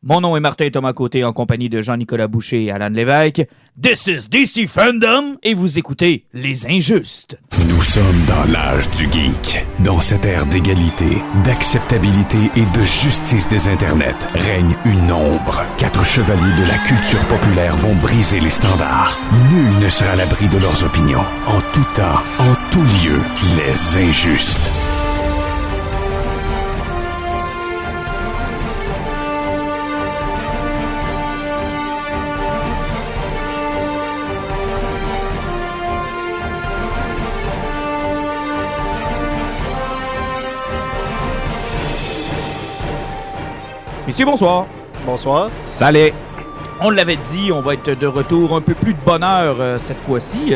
Mon nom est Martin Thomas Côté en compagnie de Jean-Nicolas Boucher et Alan Lévesque. This is DC Fandom et vous écoutez Les Injustes. Nous sommes dans l'âge du geek. Dans cette ère d'égalité, d'acceptabilité et de justice des internets, règne une ombre. 4 chevaliers de la culture populaire vont briser les standards. Nul ne sera à l'abri de leurs opinions. En tout temps, en tout lieu, Les Injustes. Messieurs, bonsoir. Bonsoir. Salut! On l'avait dit, on va être de retour un peu plus de bonheur cette fois-ci.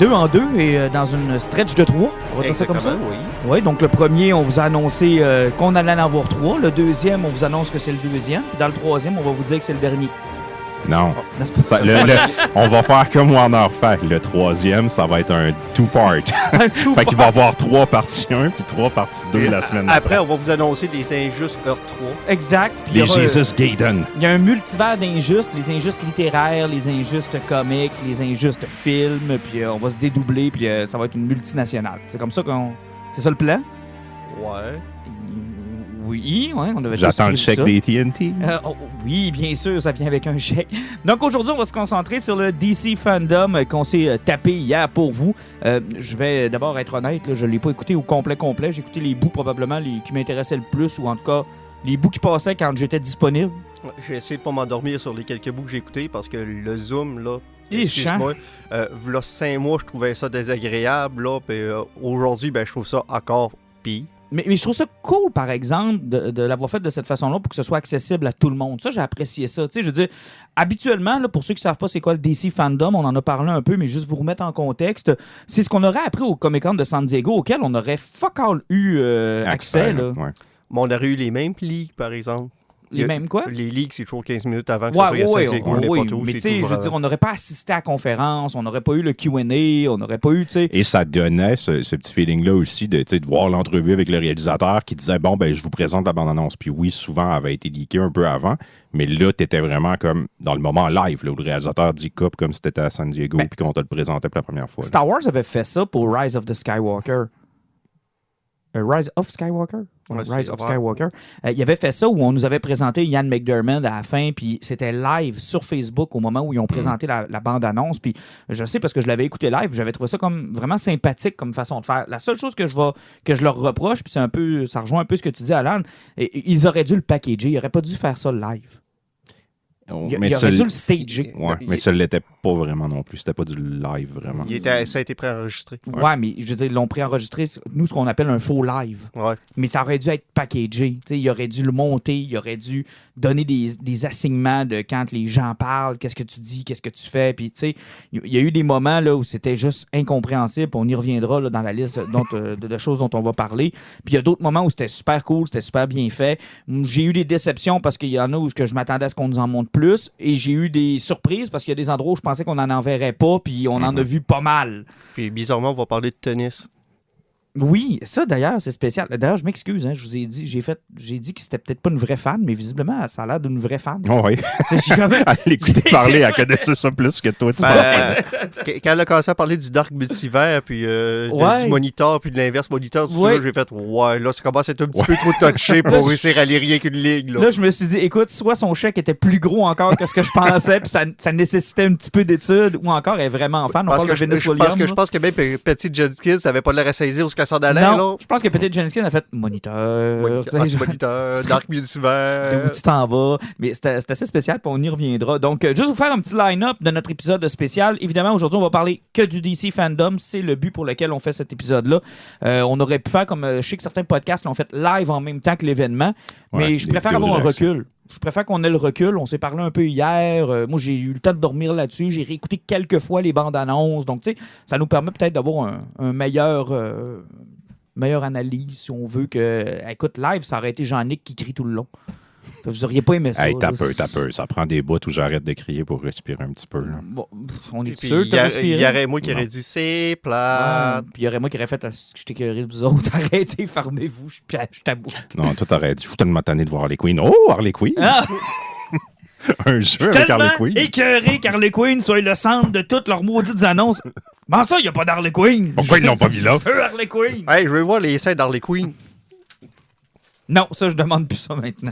2 en 2 et dans une stretch de 3. On va dire ça comme ça? Oui. Oui, donc le premier, on vous a annoncé qu'on allait en avoir 3. Le deuxième, on vous annonce que c'est le deuxième. Puis dans le troisième, on va vous dire que c'est le dernier. Non. Non, c'est pas ça. On va faire comme Warner fait. Le troisième, ça va être un two-part. Fait qu'il va y avoir 3 parties 1 puis 3 parties 2 la semaine Après, on va vous annoncer les Injustes Heure 3. Exact. Puis il y Les aura, Jesus Gaiden. il y a un multivers d'injustes, les injustes littéraires, les injustes comics, les injustes films, puis on va se dédoubler, puis ça va être une multinationale. C'est comme ça qu'on... C'est ça le plan? Ouais. Oui, ouais, on avait J'attends le juste chèque prévu des TNT. ça. Oui, bien sûr, ça vient avec un chèque. Donc aujourd'hui, on va se concentrer sur le DC Fandom qu'on s'est tapé hier pour vous. Je vais d'abord être honnête, là, je ne l'ai pas écouté au complet. J'ai écouté les bouts probablement qui m'intéressaient le plus, ou en tout cas les bouts qui passaient quand j'étais disponible. Ouais, j'ai essayé de pas m'endormir sur les quelques bouts que j'ai écoutés parce que le Zoom, là, Il est excuse-moi, v'là 5 mois, je trouvais ça désagréable, là, puis aujourd'hui, ben, je trouve ça encore pire. Mais je trouve ça cool, par exemple, de l'avoir fait de cette façon-là pour que ce soit accessible à tout le monde. Ça, j'ai apprécié ça. Tu sais, je veux dire, habituellement, là, pour ceux qui ne savent pas c'est quoi le DC Fandom, on en a parlé un peu, mais juste vous remettre en contexte, c'est ce qu'on aurait appris au Comic-Con de San Diego, auquel on aurait fuck all eu accès. Là. Ouais. Mais on aurait eu les mêmes ligues, par exemple. Les mêmes quoi? Les ligues, c'est toujours 15 minutes avant que ça soit à San Diego, n'importe où. Mais c'est tu sais, toujours je veux dire, avant. on n'aurait pas assisté à la conférence, on n'aurait pas eu le Q&A, on n'aurait pas eu, tu sais... Et ça donnait ce petit feeling-là aussi de voir l'entrevue avec le réalisateur qui disait « Bon, ben je vous présente la bande-annonce. » Puis oui, souvent, elle avait été leakée un peu avant, mais là, t'étais vraiment comme dans le moment live, là, où le réalisateur dit « Coupe » comme si t'étais à San Diego, puis qu'on te le présentait pour la première fois. Star Wars avait fait ça pour Rise of the Skywalker. Rise of Skywalker? Ouais, Rise of ouais. Skywalker. Il avait fait ça où on nous avait présenté Ian McDiarmid à la fin, puis c'était live sur Facebook au moment où ils ont présenté la bande-annonce. Puis je sais parce que je l'avais écouté live, j'avais trouvé ça comme vraiment sympathique comme façon de faire. La seule chose que je leur reproche, puis c'est un peu, ça rejoint un peu ce que tu dis, Alan, ils auraient dû le packager, ils n'auraient pas dû faire ça live. Ils auraient dû le stager. Ouais, mais ça ne l'était pas vraiment non plus. C'était pas du live, vraiment. Ça a été préenregistré. Ouais, mais je veux dire, ils l'ont préenregistré, nous, ce qu'on appelle un faux live. Ouais. Mais ça aurait dû être packagé. T'sais, il aurait dû le monter, il aurait dû donner des assignements de quand les gens parlent, qu'est-ce que tu dis, qu'est-ce que tu fais. Puis, il y a eu des moments là, où c'était juste incompréhensible. On y reviendra là, dans la liste de choses dont on va parler. Puis il y a d'autres moments où c'était super cool, c'était super bien fait. J'ai eu des déceptions parce qu'il y en a où je m'attendais à ce qu'on nous en montre plus. Et j'ai eu des surprises parce qu'il y a des endroits où je pensais qu'on n'en enverrait pas, puis on en a vu pas mal. Puis bizarrement, on va parler de tennis. Oui, ça d'ailleurs, c'est spécial. D'ailleurs, je m'excuse, je vous ai dit, j'ai dit que c'était peut-être pas une vraie fan, mais visiblement, ça a l'air d'une vraie fan. Oh oui. À l'écouter parler, elle connaissait ça plus que toi, tu pensais. Quand elle a commencé à parler du Dark Multivers, puis du Monitor, puis de l'inverse Monitor, tout ça, j'ai fait, ouais, là, ça commence à être un petit peu trop touché pour réussir à lire rien qu'une ligue. Là, je me suis dit, écoute, soit son chèque était plus gros encore que ce que je pensais, puis ça nécessitait un petit peu d'études, ou encore elle est vraiment fan. Je pense que même Petit Jenkins n'avait pas l'air à saisir ce qu'elle s'en allait. Non, là. je pense que Petit Jenkins a fait Moniteur, Dark Multivers. Où tu t'en vas. Mais c'est assez spécial, puis on y reviendra. Donc, juste vous faire un petit line-up de notre épisode spécial. Évidemment, aujourd'hui, on va parler que du DC Fandom. C'est le but pour lequel on fait cet épisode-là. On aurait pu faire comme je sais que certains podcasts l'ont fait live en même temps que l'événement, mais je préfère avoir un recul. Je préfère qu'on ait le recul. On s'est parlé un peu hier. Moi, j'ai eu le temps de dormir là-dessus. J'ai réécouté quelques fois les bandes annonces. Donc, tu sais, ça nous permet peut-être d'avoir un meilleure analyse, si on veut que... Écoute, live, ça aurait été Jean-Nic qui crie tout le long. Vous auriez pas aimé ça. Hey, t'as peu. Ça prend des bouts où j'arrête de crier pour respirer un petit peu. Là. Bon, on est sûr de respirer. Il y aurait moi qui aurait dit c'est plate. Puis il y aurait moi qui aurait fait je t'écœurerai de vous autres. Arrêtez, fermez-vous, je t'aboute. Non, toi t'aurais dit je suis tellement tanné de voir Harley Quinn. Oh, Harley Quinn! Ah! Un jeu avec Harley Quinn. Écœuré qu'Harley Quinn soit le centre de toutes leurs maudites annonces. Comment ça, il n'y a pas d'Harley Quinn? Pourquoi ils l'ont pas mis là? Harley Quinn! Hey, je veux voir les scènes d'Harley Quinn. Non, ça, je demande plus ça maintenant.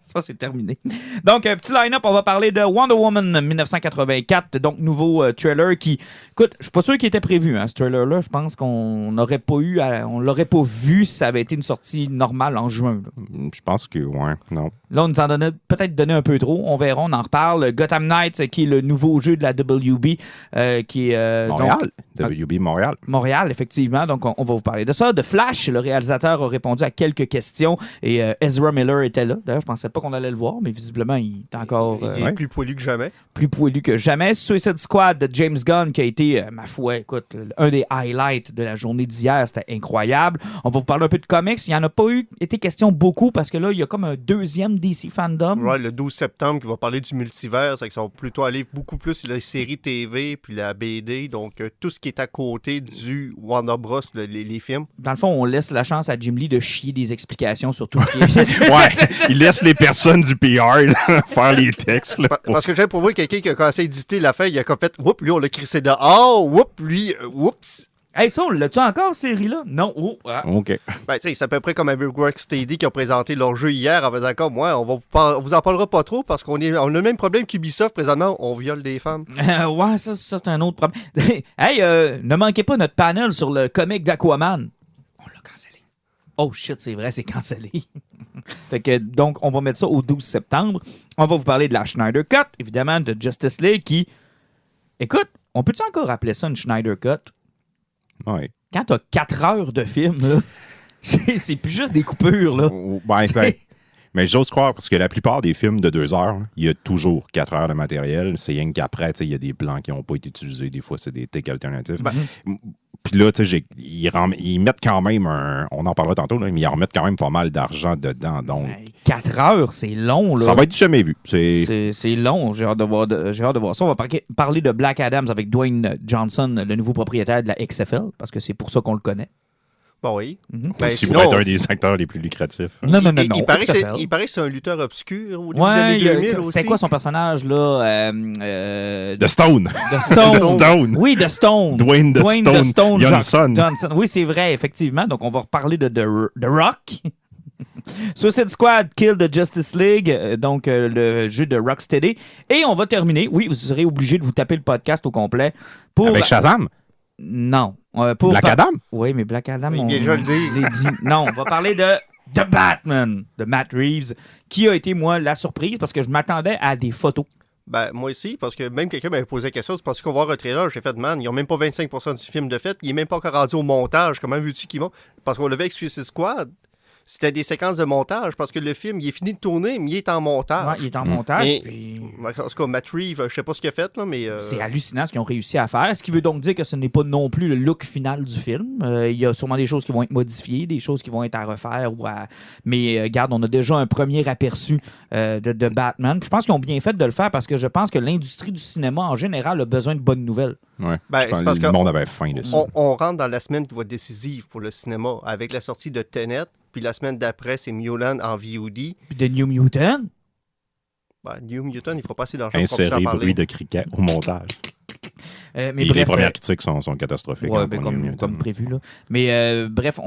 Ça, c'est terminé. Donc, petit line-up, on va parler de Wonder Woman 1984, donc nouveau trailer qui... Écoute, je suis pas sûr qu'il était prévu, ce trailer-là. Je pense qu'on n'aurait pas eu... on l'aurait pas vu si ça avait été une sortie normale en juin. Là. Je pense que, ouais, non. Là, on nous en donnait peut-être donné un peu trop. On verra, on en reparle. Gotham Knights, qui est le nouveau jeu de la WB, qui est... Montréal. WB Montréal. Montréal, effectivement. Donc, on va vous parler de ça. De Flash, le réalisateur a répondu à quelques questions et Ezra Miller était là. D'ailleurs, je pensais pas qu'on allait le voir, mais visiblement, il est encore... Il est plus poilu que jamais. Plus poilu que jamais. Suicide Squad de James Gunn, qui a été, ma foi, écoute, un des highlights de la journée d'hier. C'était incroyable. On va vous parler un peu de comics. Il n'y en a pas été question beaucoup parce que là, il y a comme un deuxième DC fandom. Ouais, le 12 septembre, qui va parler du multivers. C'est qu'ils sont plutôt allés beaucoup plus sur les séries TV puis la BD. Donc, tout ce qui est à côté du Warner Bros, les films. Dans le fond, on laisse la chance à Jim Lee de chier des explications sur tout ce qui est... Ouais, il laisse les personnes du PR là, faire les textes. Là, parce que j'ai pour moi quelqu'un qui a commencé à éditer la fin, il a comme fait, oups, lui, on l'a crissé dehors, oups, lui, oups. Hey, ça, on l'a-tu encore, cette série-là? Non. Oh, ah. OK. Ben, tu sais, c'est à peu près comme avec Rocksteady qui a présenté leur jeu hier en faisant comme, ouais, on vous en parlera pas trop parce qu'on a le même problème qu'Ubisoft présentement, on viole des femmes. Ouais, ça c'est un autre problème. Hey, ne manquez pas notre panel sur le comic d'Aquaman. On l'a cancellé. Oh shit, c'est vrai, c'est cancellé. Fait que, donc, on va mettre ça au 12 septembre. On va vous parler de la Snyder Cut, évidemment, de Justice League qui... Écoute, on peut-tu encore appeler ça une Snyder Cut? Ouais. Quand t'as 4 heures de film, là, c'est plus juste des coupures, là. Ben, mais j'ose croire, parce que la plupart des films de 2 heures, il y a toujours 4 heures de matériel. C'est rien qu'après, il y a des plans qui n'ont pas été utilisés. Des fois, c'est des takes alternatifs. Puis là, ils mettent quand même on en parlera tantôt, là, mais ils en remettent quand même pas mal d'argent dedans. Donc, 4 heures, c'est long, là. Ça va être jamais vu. C'est long. J'ai hâte de voir ça. On va parler de Black Adams avec Dwayne Johnson, le nouveau propriétaire de la XFL, parce que c'est pour ça qu'on le connaît. Bon, oui. Ben, sinon, être un des acteurs les plus lucratifs. Non. Il paraît que c'est un lutteur obscur au début des années 2000 aussi. C'était quoi son personnage, là? The Stone. Stone. Oui, The Stone. Dwayne The Stone Johnson. Oui, c'est vrai, effectivement. Donc, on va reparler de The Rock. Suicide Squad, Kill the Justice League, donc le jeu de Rocksteady. Et on va terminer. Oui, vous serez obligé de vous taper le podcast au complet. Avec Shazam? Non. Black Adam? Oui, mais Black Adam, il vient déjà le dire. Je l'ai dit. Non, on va parler de The Batman de Matt Reeves, qui a été, moi, la surprise parce que je m'attendais à des photos. Ben, moi aussi, parce que même quelqu'un m'avait posé la question, c'est parce qu'on va voir un trailer, j'ai fait, man, ils ont même pas 25% du film de fait, il est même pas encore rendu au montage, comment veux-tu qu'ils vont? Parce qu'on l'avait avec Suicide Squad. C'était des séquences de montage parce que le film, il est fini de tourner, mais il est en montage. Ouais, il est en montage. Mais, puis... en tout cas, Matt Reeves, je sais pas ce qu'il a fait, là, mais... C'est hallucinant ce qu'ils ont réussi à faire. Ce qui veut donc dire que ce n'est pas non plus le look final du film. Il y a sûrement des choses qui vont être modifiées, des choses qui vont être à refaire. Mais regarde, on a déjà un premier aperçu de Batman. Puis je pense qu'ils ont bien fait de le faire parce que je pense que l'industrie du cinéma, en général, a besoin de bonnes nouvelles. Ouais. Ben, c'est parce que le monde avait faim de ça. On rentre dans la semaine qui va être décisive pour le cinéma avec la sortie de Tenet. Puis la semaine d'après, c'est Mulan en VOD. Puis de New Mutant. Ben, New Mutant, il ne faut pas assez d'argent pour ça parler. Bruit de cricket au montage. Mais bref, les premières critiques sont catastrophiques. Ouais, comme prévu. Là. Mais bref,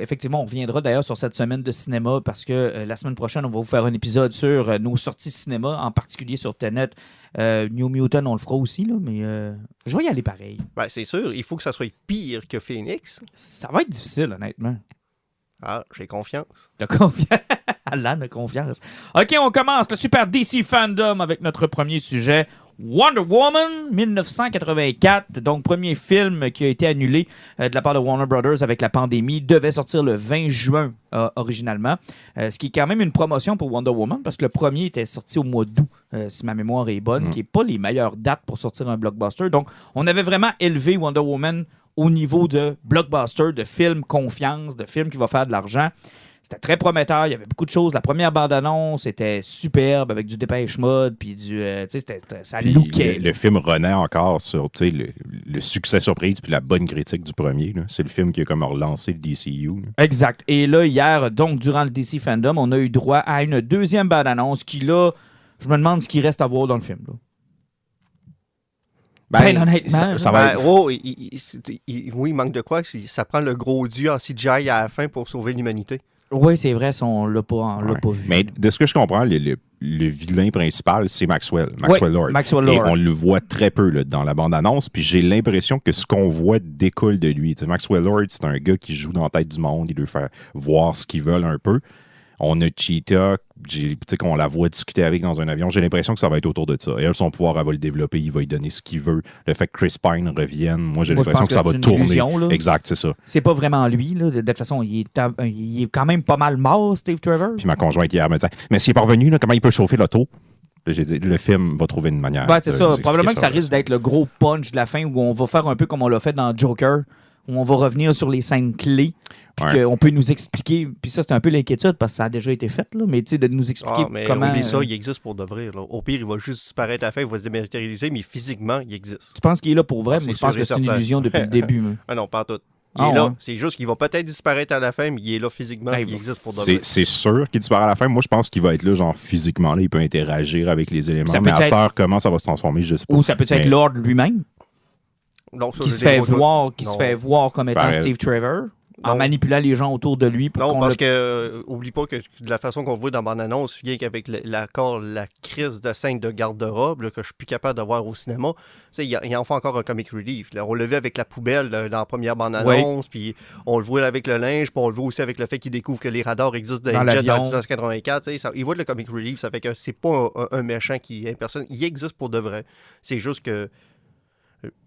effectivement, on reviendra d'ailleurs sur cette semaine de cinéma parce que la semaine prochaine, on va vous faire un épisode sur nos sorties cinéma, en particulier sur Tenet. New Mutant, on le fera aussi, là, mais je vais y aller pareil. Ben, c'est sûr, il faut que ça soit pire que Phoenix. Ça va être difficile, honnêtement. Ah, j'ai confiance. T'as confiance? Alan a confiance. OK, on commence le Super DC Fandom avec notre premier sujet. Wonder Woman 1984, donc premier film qui a été annulé de la part de Warner Brothers avec la pandémie, devait sortir le 20 juin originalement, ce qui est quand même une promotion pour Wonder Woman parce que le premier était sorti au mois d'août, si ma mémoire est bonne, qui n'est pas les meilleures dates pour sortir un blockbuster. Donc, on avait vraiment élevé Wonder Woman au niveau de blockbuster, de film confiance, de film qui va faire de l'argent. C'était très prometteur, il y avait beaucoup de choses. La première bande-annonce était superbe avec du Dépêche Mode, puis ça lookait. Le film renaît encore sur le succès surprise puis la bonne critique du premier. Là. C'est le film qui a comme relancé le DCU. Là. Exact. Et là, hier, donc, durant le DC Fandom, on a eu droit à une deuxième bande-annonce qui, là, Je me demande ce qu'il reste à voir dans le film. Là. Ben, honnêtement. ça va être- Oui, il manque de quoi? Ça prend le gros dieu en CGI à la fin pour sauver l'humanité. Oui, c'est vrai, on l'a pas vu. Mais de ce que je comprends, le vilain principal, c'est Maxwell Lord. Maxwell Et Lord. on le voit très peu là, dans la bande-annonce, puis j'ai l'impression que ce qu'on voit découle de lui. Tu sais, Maxwell Lord, c'est un gars qui joue dans la tête du monde, il veut faire voir ce qu'ils veulent un peu. On a Cheetah, qu'on la voit discuter avec dans un avion. J'ai l'impression que ça va être autour de ça. Et elle, son pouvoir, elle va le développer, il va lui donner ce qu'il veut. Le fait que Chris Pine revienne, moi, j'ai Moi, je l'impression pense que ça que va c'est une tourner. illusion, là. Exact, c'est ça. C'est pas vraiment lui. Là. De toute façon, il est quand même pas mal mort, Steve Trevor. Puis ma conjointe hier me disait, mais s'il est parvenu, là, comment il peut chauffer l'auto? Là, j'ai dit, le film va trouver une manière. Ben, c'est de ça. nous expliquer Probablement que ça là. risque d'être le gros punch de la fin où on va faire un peu comme on l'a fait dans Joker, où on va revenir sur les scènes clés, puis Ouais. qu'on peut nous expliquer. Puis ça, c'est un peu l'inquiétude parce que ça a déjà été fait, là, mais tu sais, de nous expliquer Mais comment. oublie ça, il existe pour de vrai. Là. Au pire, il va juste disparaître à la fin, il va se dématérialiser, mais physiquement, il existe. Tu penses qu'il est là pour vrai? Ah, Moi, c'est je pense sûr que et c'est une certain. illusion depuis le début. moi. Ah non, pas tout. Il Ah, est là. ouais. C'est juste qu'il va peut-être disparaître à la fin, mais il est là physiquement, Hey, puis il existe pour de vrai. C'est sûr qu'il disparaît à la fin. Moi, je pense qu'il va être là, genre physiquement. Là, il peut interagir avec les éléments. Ça Mais peut à cette être- heure, comment ça va se transformer, je sais pas. Ou ça peut être Mais- Lord lui-même, Non, ça, qui j'ai se des fait gros doutes. voir, Non. comme étant Pareil. Steve Trevor, en Non. manipulant les gens autour de lui pour Non, qu'on parce le... que, oublie pas que de la façon qu'on le voit dans mon annonce, vient qu'avec la crise de scène de garde-robe là, que je suis plus capable de voir au cinéma, tu sais, il en fait encore un comic relief. Là. On le vu avec la poubelle là, dans la première bande-annonce, puis on le voit avec le linge, puis on le voit aussi avec le fait qu'il découvre que les radars existent Dans dans jet dans l'avion. 1984. Tu sais, il voit le comic relief, ça fait que c'est pas un méchant qui est personne. Il existe pour de vrai. C'est juste que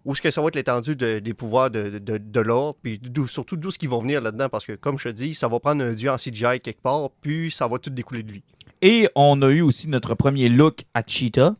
où est-ce que ça va être l'étendue des pouvoirs de l'ordre, puis surtout d'où ce qu'ils vont venir là-dedans, parce que, comme je te dis, ça va prendre un dieu en CGI quelque part, puis ça va tout découler de lui. Et on a eu aussi notre premier look à Cheetah,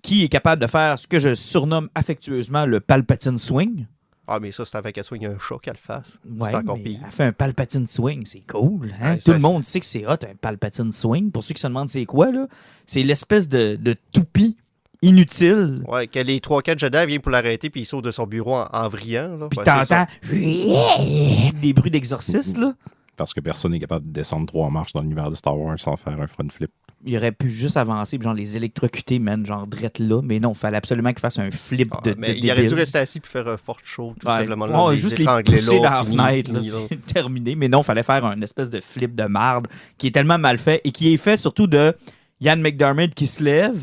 qui est capable de faire ce que je surnomme affectueusement le Palpatine Swing. Ah, mais ça, c'est avec elle soit, il y a un chat qu'elle fasse. Ouais, c'est encore mais pire. elle fait un Palpatine Swing, c'est cool. Hein? Ouais, Tout ça, le monde sait que c'est hot, un Palpatine Swing. Pour ceux qui se demandent c'est quoi, là, c'est l'espèce de toupie inutile. Ouais, que les 3-4 Jedi viennent pour l'arrêter, puis il saute de son bureau en vriant. Là. Puis Ouais, c'est ça. t'entends des bruits d'exorciste, là. Parce que personne n'est capable de descendre 3 marches dans l'univers de Star Wars sans faire un front flip. Il aurait pu juste avancer, puis genre les électrocuter, man, genre drette là. Mais non, il fallait absolument qu'il fasse un flip Ah, de mais de il aurait dû débile. rester assis puis faire un fort show, tout Ouais. simplement. Là, Ouais, juste les étrangler pousser là, dans la fini, fenêtre, là, fini, là. c'est terminé. Mais non, il fallait faire un espèce de flip de marde qui est tellement mal fait et qui est fait surtout de Ian McDiarmid qui se lève,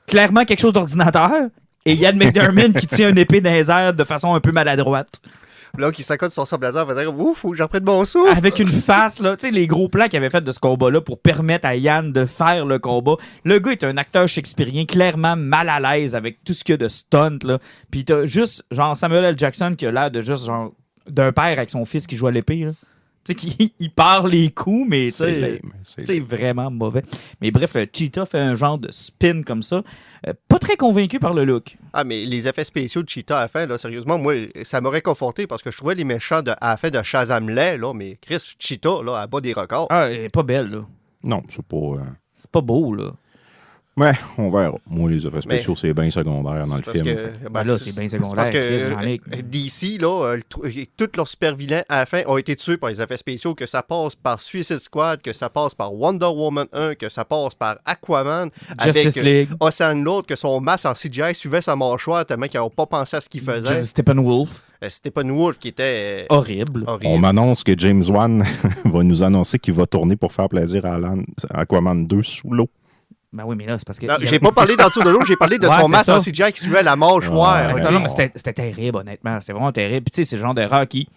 clairement quelque chose d'ordinateur, et Ian McDiarmid qui tient une épée dans les airs de façon un peu maladroite. Là, qui s'accote sur son blazer, va dire ouf, faut que j'en prenne mon souffle. Avec une face, là, tu sais, les gros plans qu'il avait fait de ce combat-là pour permettre à Yann de faire le combat. Le gars est un acteur shakespearien clairement mal à l'aise avec tout ce qu'il y a de stunt, là. Puis t'as juste, genre, Samuel L. Jackson qui a l'air de juste, genre, d'un père avec son fils qui joue à l'épée, là. Tu sais, qui il part les coups, mais tu C'est sais, lame, c'est c'est vraiment mauvais. Mais bref, Cheetah fait un genre de spin comme ça. Pas très convaincu par le look. Ah, mais les effets spéciaux de Cheetah à la fin, là, sérieusement, moi, ça m'aurait conforté parce que je trouvais les méchants à la fin de Shazam laid, là, mais Chris, Cheetah, là, elle bat des records. Ah, elle est pas belle, là. Non, c'est pas. C'est pas beau, là. Ouais, on verra. Moi, les effets spéciaux, c'est bien secondaire dans le Parce film. que, Ben là, c'est bien secondaire, parce Chris, que Jean-Luc. DC, là, tous leurs super vilains à la fin ont été tués par les effets spéciaux, que ça passe par Suicide Squad, que ça passe par Wonder Woman 1, que ça passe par Aquaman, Justice avec League. Ocean Lord, que son masque en CGI suivait sa mâchoire tellement qu'ils n'ont pas pensé à ce qu'il faisait. Steppenwolf. Steppenwolf qui était Horrible. horrible. On m'annonce que James Wan va nous annoncer qu'il va tourner pour faire plaisir à Aquaman 2 sous l'eau. Ben oui, mais là, c'est parce que. Non, il y j'ai avait- pas parlé d'en dessous de l'eau, j'ai parlé de Ouais, son c'est masque ça. en CGI qui suivait la mâchoire. Ouais, ok? Non, mais c'était terrible, honnêtement. C'était vraiment terrible. Puis tu sais, c'est le genre d'erreur qui,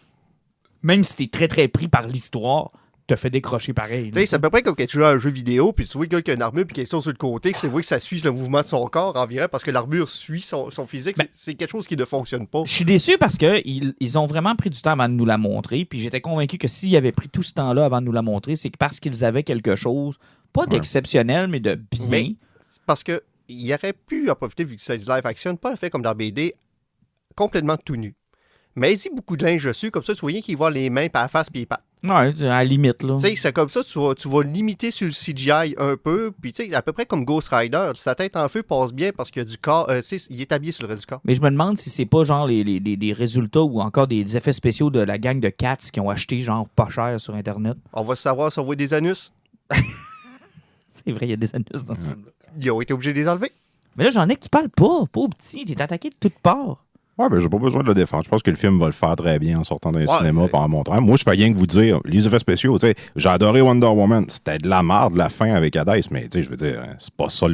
même si t'es très, très pris par l'histoire, te fait décrocher pareil. Tu sais, c'est à peu près comme quand tu joues à un jeu vidéo, puis tu vois le gars qui a une armure, puis qui est sur le côté, c'est vrai que ça suit le mouvement de son corps environ, parce que l'armure suit son physique. Ben- C'est quelque chose qui ne fonctionne pas. Je suis déçu parce que ils ont vraiment pris du temps avant de nous la montrer. Puis j'étais convaincu que s'ils avaient pris tout ce temps-là avant de nous la montrer, c'est que parce qu'ils avaient quelque chose, pas d'exceptionnel, mais de bien. Mais- C'est parce que il aurait pu en profiter, vu que c'est du live action, pas le fait comme dans BD, complètement tout nu. Mais il dit beaucoup de linge dessus, comme ça, tu voyais qu'il voit les mains, puis la face, puis les pattes. Ouais, à la limite, là. Tu sais, c'est comme ça, tu vas limiter sur le CGI un peu, puis tu sais, à peu près comme Ghost Rider, sa tête en feu passe bien parce qu'il y a du corps, tu sais, il est habillé sur le reste du corps. Mais je me demande si c'est pas genre des résultats ou encore des effets spéciaux de la gang de Cats qui ont acheté genre pas cher sur Internet. On va savoir si on voit des anus. C'est vrai, il y a des anus dans ce film-là. Ils ont été obligés de les enlever. Mais là, Jean-Nic, tu parles pas. Pauvre petit, t'es attaqué de toutes parts. Ouais, ben, j'ai pas besoin de le défendre. Je pense que le film va le faire très bien en sortant d'un cinéma mais- et en montrant. Moi, je fais rien que vous dire, les effets spéciaux, tu sais, j'ai adoré Wonder Woman. C'était de la merde, la fin avec Hades, mais tu sais, je veux dire, c'est pas ça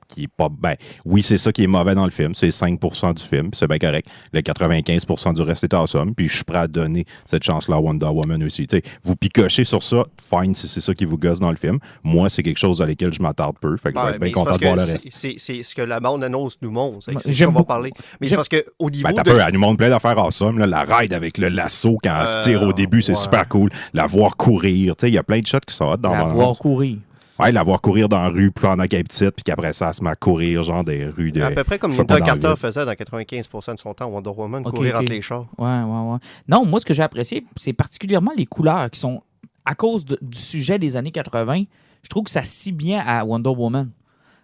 qui est pas. Ben, oui, c'est ça qui est mauvais dans le film. C'est 5% du film, puis c'est bien correct. Le 95% du reste est awesome, puis je suis prêt à donner cette chance-là à Wonder Woman aussi. Tu sais, vous picochez sur ça, fine, si c'est ça qui vous gosse dans le film. Moi, c'est quelque chose à laquelle je m'attarde peu. Fait que je vais être bien content de voir le reste. C'est ce que la bande-annonce nous montre. C'est J'aime ce qu'on va beaucoup. parler. Mais c'est parce qu'au niveau Ben, t'as de... peur, elle nous montre plein d'affaires awesome. Là, la ride avec le lasso quand elle se tire au début, c'est ouais. super cool. La voir courir. Tu sais, il y a plein de shots qui sont hot dans La la voir bande-annonce. courir. Ouais, la voir courir dans la rue pendant qu'elle est petite, puis qu'après ça, elle se met à courir, genre des rues de. À peu près comme je sais pas, Linda dans le Carter vide. faisait dans 95% de son temps, Wonder Woman, Ok, courir ok. entre les chars. Ouais. Non, moi, ce que j'ai apprécié, c'est particulièrement les couleurs qui sont, à cause du sujet des années 80, je trouve que ça scie bien à Wonder Woman.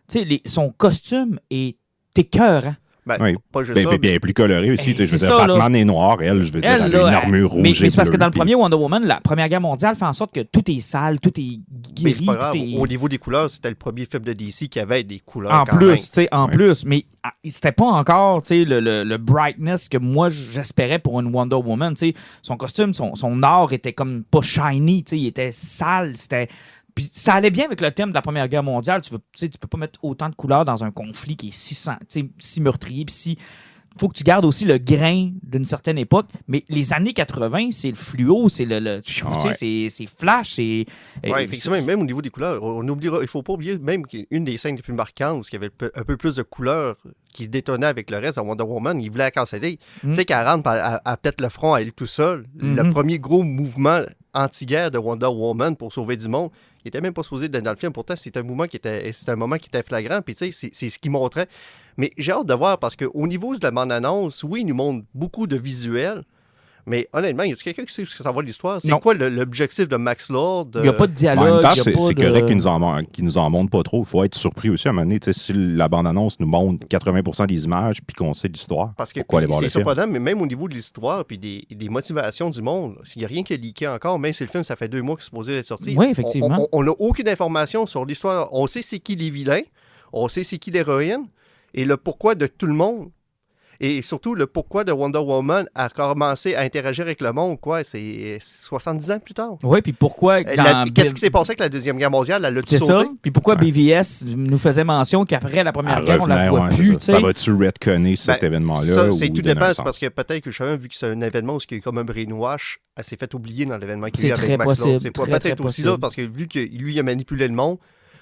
Tu sais, son costume est écœurant. Ben, Oui. pas juste Ben, ça. puis elle est plus colorée aussi. Hey, tu sais, je veux c'est dire, ça, là. Batman est noir, elle, je veux dire, elle a là, une armure mais rouge et c'est parce que bleue, dans le puis- premier Wonder Woman, la Première Guerre mondiale fait en sorte que tout est sale, tout est Mais c'est gris, pas grave. tout est... Au niveau des couleurs, c'était le premier film de DC qui avait des couleurs. En quand plus, même. tu sais, en Ouais. plus, mais c'était pas encore, tu sais, le brightness que moi j'espérais pour une Wonder Woman, tu sais. Son costume, son or était comme pas shiny, tu sais, il était sale, c'était... Puis ça allait bien avec le thème de la Première Guerre mondiale. Tu peux pas mettre autant de couleurs dans un conflit qui est si meurtrier, puis si... Faut que tu gardes aussi le grain d'une certaine époque, mais les années 80, c'est le fluo, c'est tu sais, c'est flash, c'est... Oui, effectivement, même au niveau des couleurs, il faut pas oublier même qu'une des scènes les plus marquantes, où il y avait un peu plus de couleurs qui se détonnaient avec le reste à Wonder Woman, il voulait la canceller. Tu sais, qu'elle rentre, elle pète le front à elle tout seul. Le premier gros mouvement anti-guerre de Wonder Woman pour sauver du monde, il était même pas supposé être dans le film. Pourtant, c'était un moment qui était flagrant, puis tu sais, c'est ce qu'il montrait. Mais j'ai hâte de voir, parce qu'au niveau de la bande-annonce, oui, il nous montre beaucoup de visuels, mais honnêtement, y a quelqu'un qui sait ce que ça va de l'histoire? C'est Non. quoi l'objectif de Max Lord? Il n'y a pas de En dialogue, même temps, il y a c'est pas de... correct qu'ils nous en montrent pas trop. Il faut être surpris aussi à un moment donné. Tu sais, si la bande-annonce nous montre 80% des images puis qu'on sait l'histoire, Parce que pourquoi aller voir c'est le film? surprenant, mais même au niveau de l'histoire puis des motivations du monde, s'il n'y a rien qui est leaké encore, même si le film, ça fait 2 mois qu'il est supposé être sorti. Oui, effectivement. On n'a aucune information sur l'histoire. On sait c'est qui les vilains, on sait c'est qui l'héroïne, et le pourquoi de tout le monde. Et surtout, le pourquoi de Wonder Woman a commencé à interagir avec le monde, quoi, c'est 70 ans plus tard. Oui, puis pourquoi... Qu'est-ce qui s'est passé avec la Deuxième Guerre mondiale? Elle l'a-tu C'est ça. sauté? Puis pourquoi BVS nous faisait mention qu'après la Première Guerre, on la voit plus, tu sais. Ça va-tu retconner cet Ben, événement-là? Ça, ou c'est tout donner un dépend. C'est sens? parce que peut-être que je savais, vu que c'est un événement où il y a eu comme un brainwash, elle s'est fait oublier dans l'événement qu'il y C'est a eu très avec Max Lord. possible, C'est très, peut-être très aussi possible. là, parce que vu que lui, il a manipulé le monde,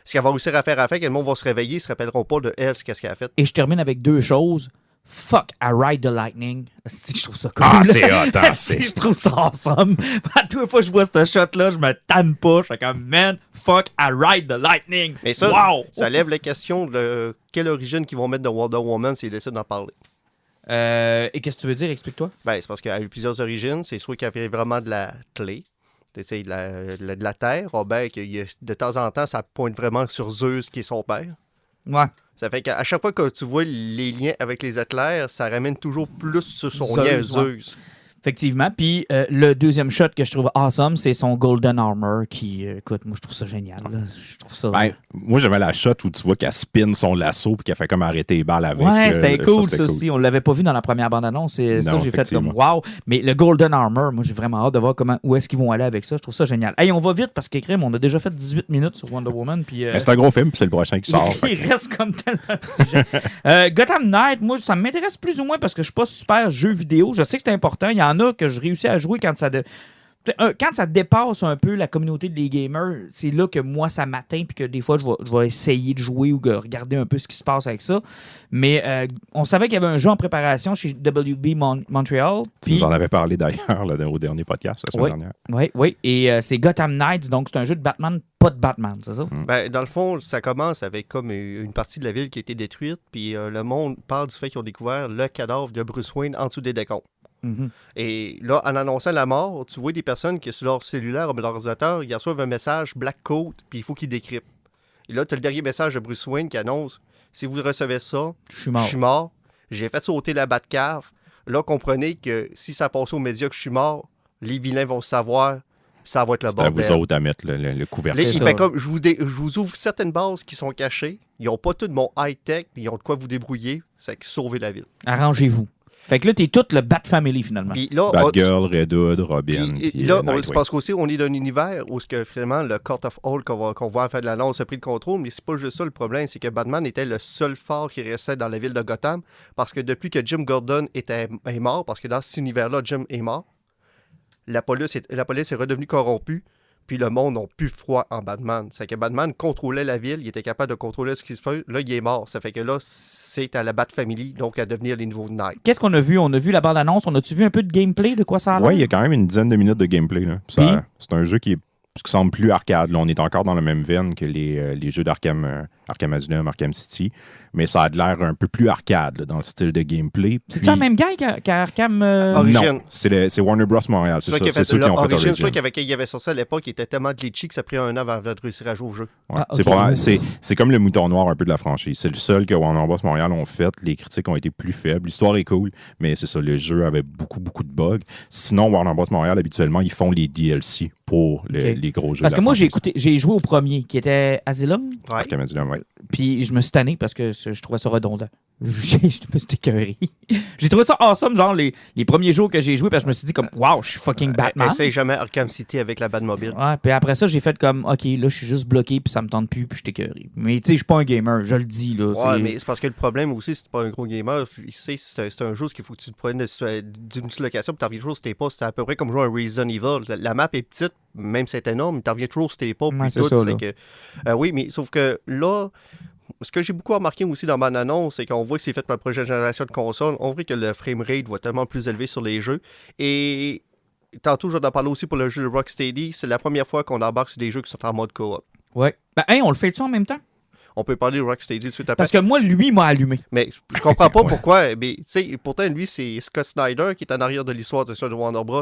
ce qu'elle va réussir à faire après, que le monde va se réveiller, ils se rappelleront pas de elle, qu'est-ce qu'elle a fait. Et je termine avec 2 choses. Fuck, I ride the lightning. Asti que je trouve ça cool. Ah, c'est hot, hein, Asti, je trouve ça awesome. À toutes les fois que je vois ce shot-là, je me tanne pas. Je suis comme, man, fuck, I ride the lightning. Mais ça, wow! ça lève la question de quelle origine qu'ils vont mettre de Wonder Woman s'ils décident d'en parler. Et qu'est-ce que tu veux dire? Explique-toi. Ben, c'est parce qu'elle a eu plusieurs origines. C'est soit qu'il y avait vraiment de la clé, tu sais, de la terre, ou bien que de temps en temps, ça pointe vraiment sur Zeus qui est son père. Ouais. Ça fait qu'à chaque fois que tu vois les liens avec les Atlas, ça ramène toujours plus sur son Zeus, lien à ouais. Zeus. Effectivement. Puis le deuxième shot que je trouve awesome, c'est son Golden Armor qui, écoute, moi, je trouve ça génial. Là. Je trouve ça... Ben, moi, j'aimais la shot où tu vois qu'elle spin son lasso puis qu'elle fait comme arrêter les balles avec. Ouais, c'était cool, c'était ça aussi. On l'avait pas vu dans la première bande-annonce. Et ça, Non, j'ai fait comme effectivement. wow. Mais le Golden Armor, moi, j'ai vraiment hâte de voir où est-ce qu'ils vont aller avec ça. Je trouve ça génial. Hey, on va vite parce qu'écrire, on a déjà fait 18 minutes sur Wonder Woman. Puis, Mais c'est un gros film, puis c'est le prochain qui sort. il reste comme tellement de sujets. Gotham Knight, moi, ça m'intéresse plus ou moins parce que je suis pas super jeu vidéo. Je sais que c'est important. Il y en a que je réussis à jouer quand ça dépasse un peu la communauté des gamers. C'est là que moi, ça m'atteint puis que des fois, je vais essayer de jouer ou de regarder un peu ce qui se passe avec ça. Mais on savait qu'il y avait un jeu en préparation chez WB Montreal. Tu nous en avais parlé d'ailleurs là, au dernier podcast la semaine dernière. Oui. Et c'est Gotham Knights, donc c'est un jeu de Batman, pas de Batman, c'est ça? Ben, dans le fond, ça commence avec comme une partie de la ville qui a été détruite, puis le monde parle du fait qu'ils ont découvert le cadavre de Bruce Wayne en dessous des décombres. Mhm. Et là, en annonçant la mort, tu vois des personnes qui, sur leur cellulaire ou leur ordinateur, ils reçoivent un message Black Coat, puis il faut qu'ils décryptent. Et là, tu as le dernier message de Bruce Wayne qui annonce si vous recevez ça, Je suis mort. je suis mort. J'ai fait sauter la Batcave. Là, comprenez que si ça passe aux médias que je suis mort, les vilains vont savoir ça va être le C'est à bordel. vous autres à mettre le couvercle. Là, C'est il ça. fait comme, je vous ouvre certaines bases qui sont cachées. Ils n'ont pas tout mon high-tech, puis ils ont de quoi vous débrouiller. C'est sauver la ville. Arrangez-vous. Fait que là, t'es toute le Bat Family, finalement. Puis là, Batgirl, Red Hood, Robin. puis puis, là, Nightwing. c'est parce qu'aussi, on est dans un univers où ce que, vraiment le Court of All qu'on voit en fait de l'annonce a pris le contrôle, mais c'est pas juste ça le problème, c'est que Batman était le seul phare qui restait dans la ville de Gotham, parce que depuis que Jim Gordon est mort, parce que dans cet univers-là, Jim est mort, la police est redevenue corrompue, puis le monde n'a plus froid en Batman. C'est que Batman contrôlait la ville, il était capable de contrôler ce qui se passe. Là, il est mort. Ça fait que là, c'est à la Bat Family, donc à devenir les nouveaux Knights. Qu'est-ce qu'on a vu? On a vu la bande-annonce. On a-tu vu un peu de gameplay de quoi ça a l'air? Ouais, il y a quand même une dizaine de minutes de gameplay. Là. Puis? C'est un jeu qui semble plus arcade. Là, on est encore dans la même veine que les jeux d'Arkham Asylum, Arkham City, mais ça a de l'air un peu plus arcade là, dans le style de gameplay. C'est-tu la même gars qu'Arkham? Origin. Non, c'est Warner Bros. Montréal. C'est ça, c'est ceux qui ont fait Origin. Origin. C'est sûr qu'il y avait sorti à l'époque, il était tellement glitchy que ça a pris un an avant de réussir à jouer au jeu. Ouais, Ah, c'est ok. probable- c'est comme le mouton noir un peu de la franchise. C'est le seul que Warner Bros. Montréal ont fait. Les critiques ont été plus faibles. L'histoire est cool, mais c'est ça, le jeu avait beaucoup de bugs. Sinon, Warner Bros. Montréal, habituellement, ils font les DLC pour Ok. les gros jeux. Parce de que la moi, franchise. j'ai joué au premier, qui était Asylum, Ouais. Arkham Asylum, ouais. puis je me suis tanné parce que je trouvais ça redondant. Je me suis écœuré. J'ai trouvé ça awesome, genre les premiers jours que j'ai joué, parce que je me suis dit comme, wow, je suis fucking Batman. Essaye jamais Arkham City avec la Batmobile. Ouais, puis après ça, j'ai fait comme, OK, là, je suis juste bloqué, puis ça me tente plus, puis je suis écœuré. Mais tu sais, je suis pas un gamer, je le dis, là. Ouais, mais c'est parce que le problème aussi, c'est que t'es pas un gros gamer. C'est un jeu qu'il faut que tu te prennes d'une location, puis t'en reviens toujours si t'es pas. C'est à peu près comme jouer à Resident Evil. La map est petite, même si c'est énorme, mais t'en reviens toujours si t'es pas. Ouais, puis c'est tout, ça, c'est là. que, oui, mais sauf que là, ce que j'ai beaucoup remarqué aussi dans mon annonce, c'est qu'on voit que c'est fait pour la prochaine génération de consoles. On voit que le framerate va tellement plus élevé sur les jeux. Et tantôt, je vais en parler aussi pour le jeu de Rocksteady. C'est la première fois qu'on embarque sur des jeux qui sont en mode coop. Ouais. Ben, hey, on le fait-tu en même temps? On peut parler de Rocksteady tout de suite après. Parce que moi, lui m'a allumé. Mais je comprends pas Ouais. pourquoi. Mais tu sais, pourtant, lui, c'est Scott Snyder qui est en arrière de l'histoire de ça de Warner Bros.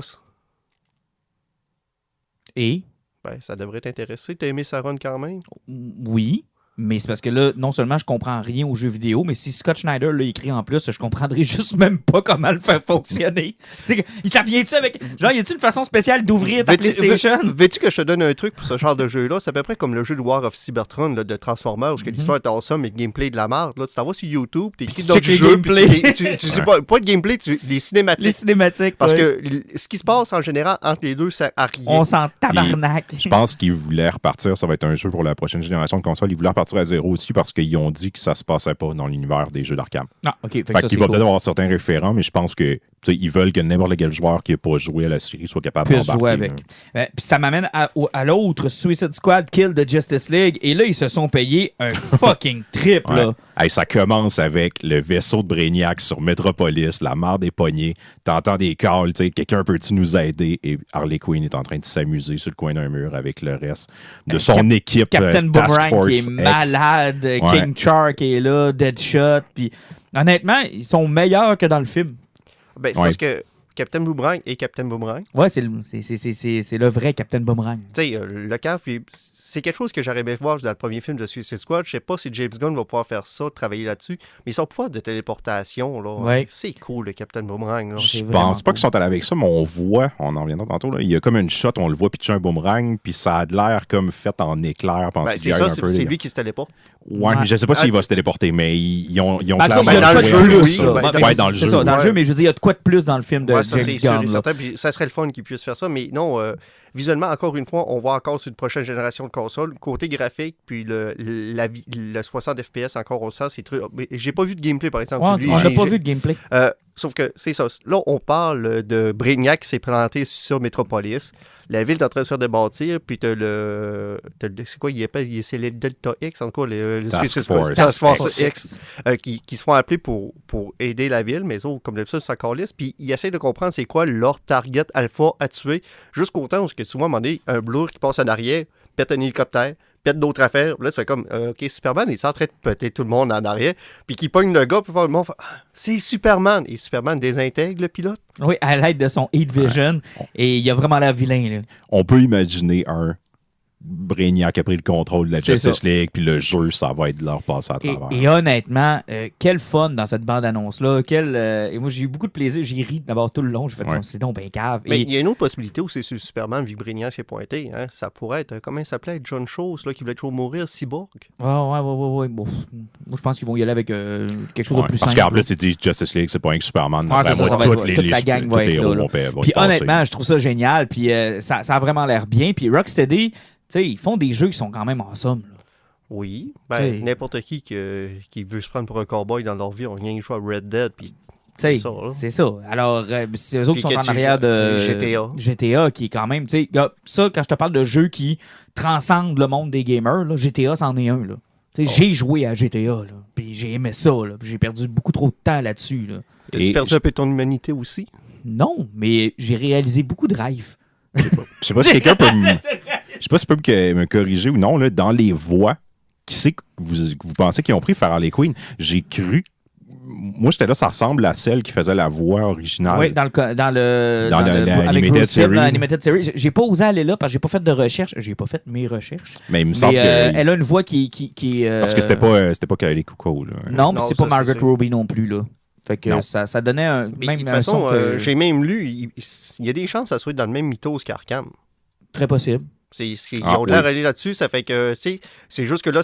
Et, Ben, ça devrait t'intéresser. T'as aimé sa run quand même? oui, mais c'est parce que là, non seulement je comprends rien aux jeux vidéo, mais si Scott Schneider l'a écrit en plus, je comprendrais juste même pas comment le faire fonctionner. C'est que, ça vient-tu avec... Genre, y a-tu une façon spéciale d'ouvrir ta PlayStation? Veux-tu que je te donne un truc pour ce genre de jeu-là? C'est à peu près comme le jeu de War of Cybertron là, de Transformers, où l'histoire est awesome, mais le gameplay est de la merde. Là, tu t'en vas sur YouTube, t'écris tu dans checkes du les jeu, puis gameplays. tu sais pas de gameplay, les cinématiques. Les cinématiques, Parce ouais. que ce qui se passe en général entre les deux, ça n'a rien. On s'en tabarnak. Je pense qu'ils voulaient repartir, ça va être un jeu pour la prochaine génération de consoles. Ils voulaient repartir à zéro aussi parce qu'ils ont dit que ça se passait pas dans l'univers des jeux d'Arkham. Ah, OK. Fait que Fait ça, qu'il c'est va cool. peut-être avoir certains référents, mais je pense que tu sais, ils veulent que n'importe quel joueur qui n'a pas joué à la série soit capable Puisse d'embarquer. jouer avec. là. Puis ça m'amène à l'autre Suicide Squad Kill de Justice League. Et là, ils se sont payés un fucking trip, Ouais. là. Hey, ça commence avec le vaisseau de Brainiac sur Metropolis, la mare des poignets. T'entends des calls, tu sais, quelqu'un peut-tu nous aider? Et Harley Quinn est en train de s'amuser sur le coin d'un mur avec le reste de son équipe Captain Task Boomerang Force qui est X. malade, Ouais. King Shark est là, Deadshot. Puis honnêtement, ils sont meilleurs que dans le film. Ben, c'est Ouais. parce que Captain Boomerang est Captain Boomerang. Ouais, c'est le vrai Captain Boomerang. Tu sais, le caf, c'est quelque chose que j'aurais aimé voir dans le premier film de Suicide Squad. Je sais pas si James Gunn va pouvoir faire ça, travailler là-dessus, mais son pouvoir de téléportation, là, Ouais. c'est cool, le Captain Boomerang. Là. C'est Je vraiment pense pas cool. qu'ils sont allés avec ça, mais on voit, on en reviendra tantôt, là, il y a comme une shot, on le voit pitcher un boomerang, puis ça a de l'air comme fait en éclair. Pense Ben, c'est ça, c'est lui qui se téléporte. Ouais, Ouais. mais je sais pas s'il va se téléporter, mais ils ont Ben, clairement il y a dans de le quoi jeu, de plus, oui. ça. Ben, Ouais, dans le c'est jeu. ça, dans le Ouais. jeu, mais je veux dire, il y a de quoi de plus dans le film de Ouais, ça, James c'est sûr et Gunn. là. certain. Puis ça serait le fun qu'il puisse faire ça. Mais non, visuellement, encore une fois, on voit encore sur une prochaine génération de consoles. Côté graphique, puis le 60 FPS, encore au sens, c'est très. Mais j'ai pas vu de gameplay, par exemple. Ouais, Celui- on n'a j'ai- pas j'ai- vu de gameplay. Sauf que c'est ça. Là, on parle de Brainiac qui s'est présenté sur Metropolis. La ville est en train de se faire débâtir. Puis t'as c'est quoi, c'est les Delta X, en quoi, le Task Suicide Squad. Force Task Force X. X, qui se font appeler pour aider la ville, mais ça, comme d'habitude, c'est encore lisse. Puis ils essayent de comprendre c'est quoi leur target alpha à tuer, jusqu'au temps où que souvent, à un moment donné, un blur qui passe en arrière, pète un hélicoptère, pète d'autres affaires. Là, ça fait comme, OK, Superman est en train de péter tout le monde en arrière, puis qui pogne le gars, puis le monde fait, ah, c'est Superman. Et Superman désintègre le pilote. Oui, à l'aide de son Heat Vision. Et il a vraiment l'air vilain, là. On peut imaginer Brainiac a pris le contrôle de la C'est Justice ça. League, puis le jeu, ça va être leur passer à travers. Et honnêtement, quel fun dans cette bande-annonce-là. Et moi, j'ai eu beaucoup de plaisir. J'ai ri d'abord tout le long. J'ai fait, Ouais. c'est donc ben cave. Mais Et- il y a une autre possibilité où c'est sur Superman, vu que Brainiac s'est pointé. Hein? Ça pourrait être, comment il s'appelait, John Chose, là, qui voulait toujours mourir, Cyborg. Ouais. Bon, moi, je pense qu'ils vont y aller avec quelque chose Ouais, de plus parce simple. qu'en plus, c'est dit Justice League, c'est pas un que Superman. Ouais, c'est D'après ça, moi, ça va toutes être- toute la gang va tous les être héros là. vont vont Puis y passer. honnêtement, je trouve ça génial. Puis ça a vraiment l'air bien. Puis Rocksteady, tu sais, ils font des jeux qui sont quand même awesome. Là. Oui. T'sais. Ben, n'importe qui veut se prendre pour un cowboy dans leur vie, on rien joué à Red Dead, puis Tu sais, ça, là. c'est ça. Alors, c'est eux autres Puis qui sont que en tu- arrière de GTA. qui est quand même, tu sais, ça, quand je te parle de jeux qui transcendent le monde des gamers, là, GTA, c'en est un. Là. Tu sais, J'ai joué à GTA, là, puis j'ai aimé ça, là, puis j'ai perdu beaucoup trop de temps là-dessus. Là. T'as-tu perdu un peu ton humanité aussi? Non, mais j'ai réalisé beaucoup de rêves. Je sais pas si quelqu'un peut me... Je sais pas si peut me corriger ou non, là, dans les voix, qui c'est que vous pensez qu'ils ont pris faire Harley Quinn? J'ai cru... Moi, j'étais là, ça ressemble à celle qui faisait la voix originale. Oui, dans le la avec Animated Bruce Timm, Series. dans l'Animated Series. J'ai pas osé aller là parce que j'ai pas fait de recherche. J'ai pas fait mes recherches. Mais il me Mais semble que... elle a une voix qui Parce que c'était pas Kylie Cuoco, là. Non, mais Non, c'est pas ça, Margaret c'est- Robbie non plus, là. Fait que Non. ça donnait Mais, même de toute un façon, son que- j'ai même lu, il y a des chances que ça soit dans le même mythos qu'Arkham. très possible. Ils Ah, ont l'air oui. allés là-dessus, ça fait que, tu sais, c'est juste que là,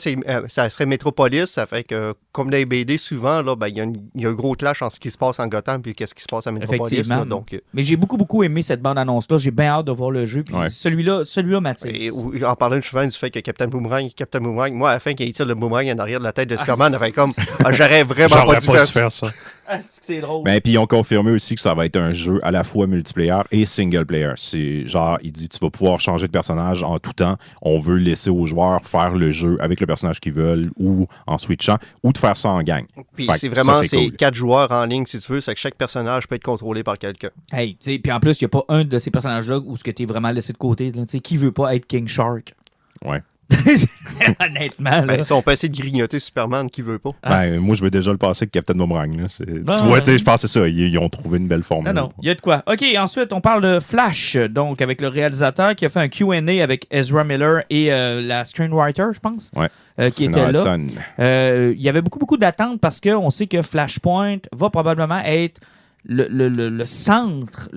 ça serait Metropolis, ça fait que, comme dans les BD, souvent, là, ben, il y a un gros clash entre ce qui se passe en Gotham et ce qui se passe à Metropolis. Effectivement. Là, donc, Mais j'ai beaucoup aimé cette bande-annonce-là. J'ai bien hâte de voir le jeu. Puis Ouais. celui-là m'attire. en parlant souvent du fait que Captain Boomerang, moi, à la fin, quand il tire le boomerang en arrière de la tête de Superman, fait comme, j'aurais vraiment J'aurais pas dû faire ça. Ah, c'est drôle. Mais puis ils ont confirmé aussi que ça va être un jeu à la fois multiplayer et single player. C'est genre, il dit, tu vas pouvoir changer de personnage en tout temps. On veut laisser aux joueurs faire le jeu avec le personnage qu'ils veulent ou en switchant ou de faire ça en gang. Puis Fait que c'est ça, vraiment, c'est c'est cool. 4 joueurs en ligne, si tu veux, c'est que chaque personnage peut être contrôlé par quelqu'un. Hey, tu sais, puis en plus, il n'y a pas un de ces personnages-là où ce que tu es vraiment laissé de côté. Là, tu sais, qui veut pas être King Shark? Ouais. Honnêtement, là. Ben, si on peut essayer de grignoter Superman, qui veut pas? Ben, moi, je veux déjà le passer avec Captain Boomerang. Là. Tu Ah, vois, ouais. tu sais, je pense que c'est ça. Ils ont trouvé une belle formule. Non, il y a de quoi. OK, ensuite, on parle de Flash, donc avec le réalisateur qui a fait un Q&A avec Ezra Miller et la screenwriter, je pense, Ouais. qui Sinon, était là. Hudson. Il y avait beaucoup d'attentes parce qu'on sait que Flashpoint va probablement être le centre,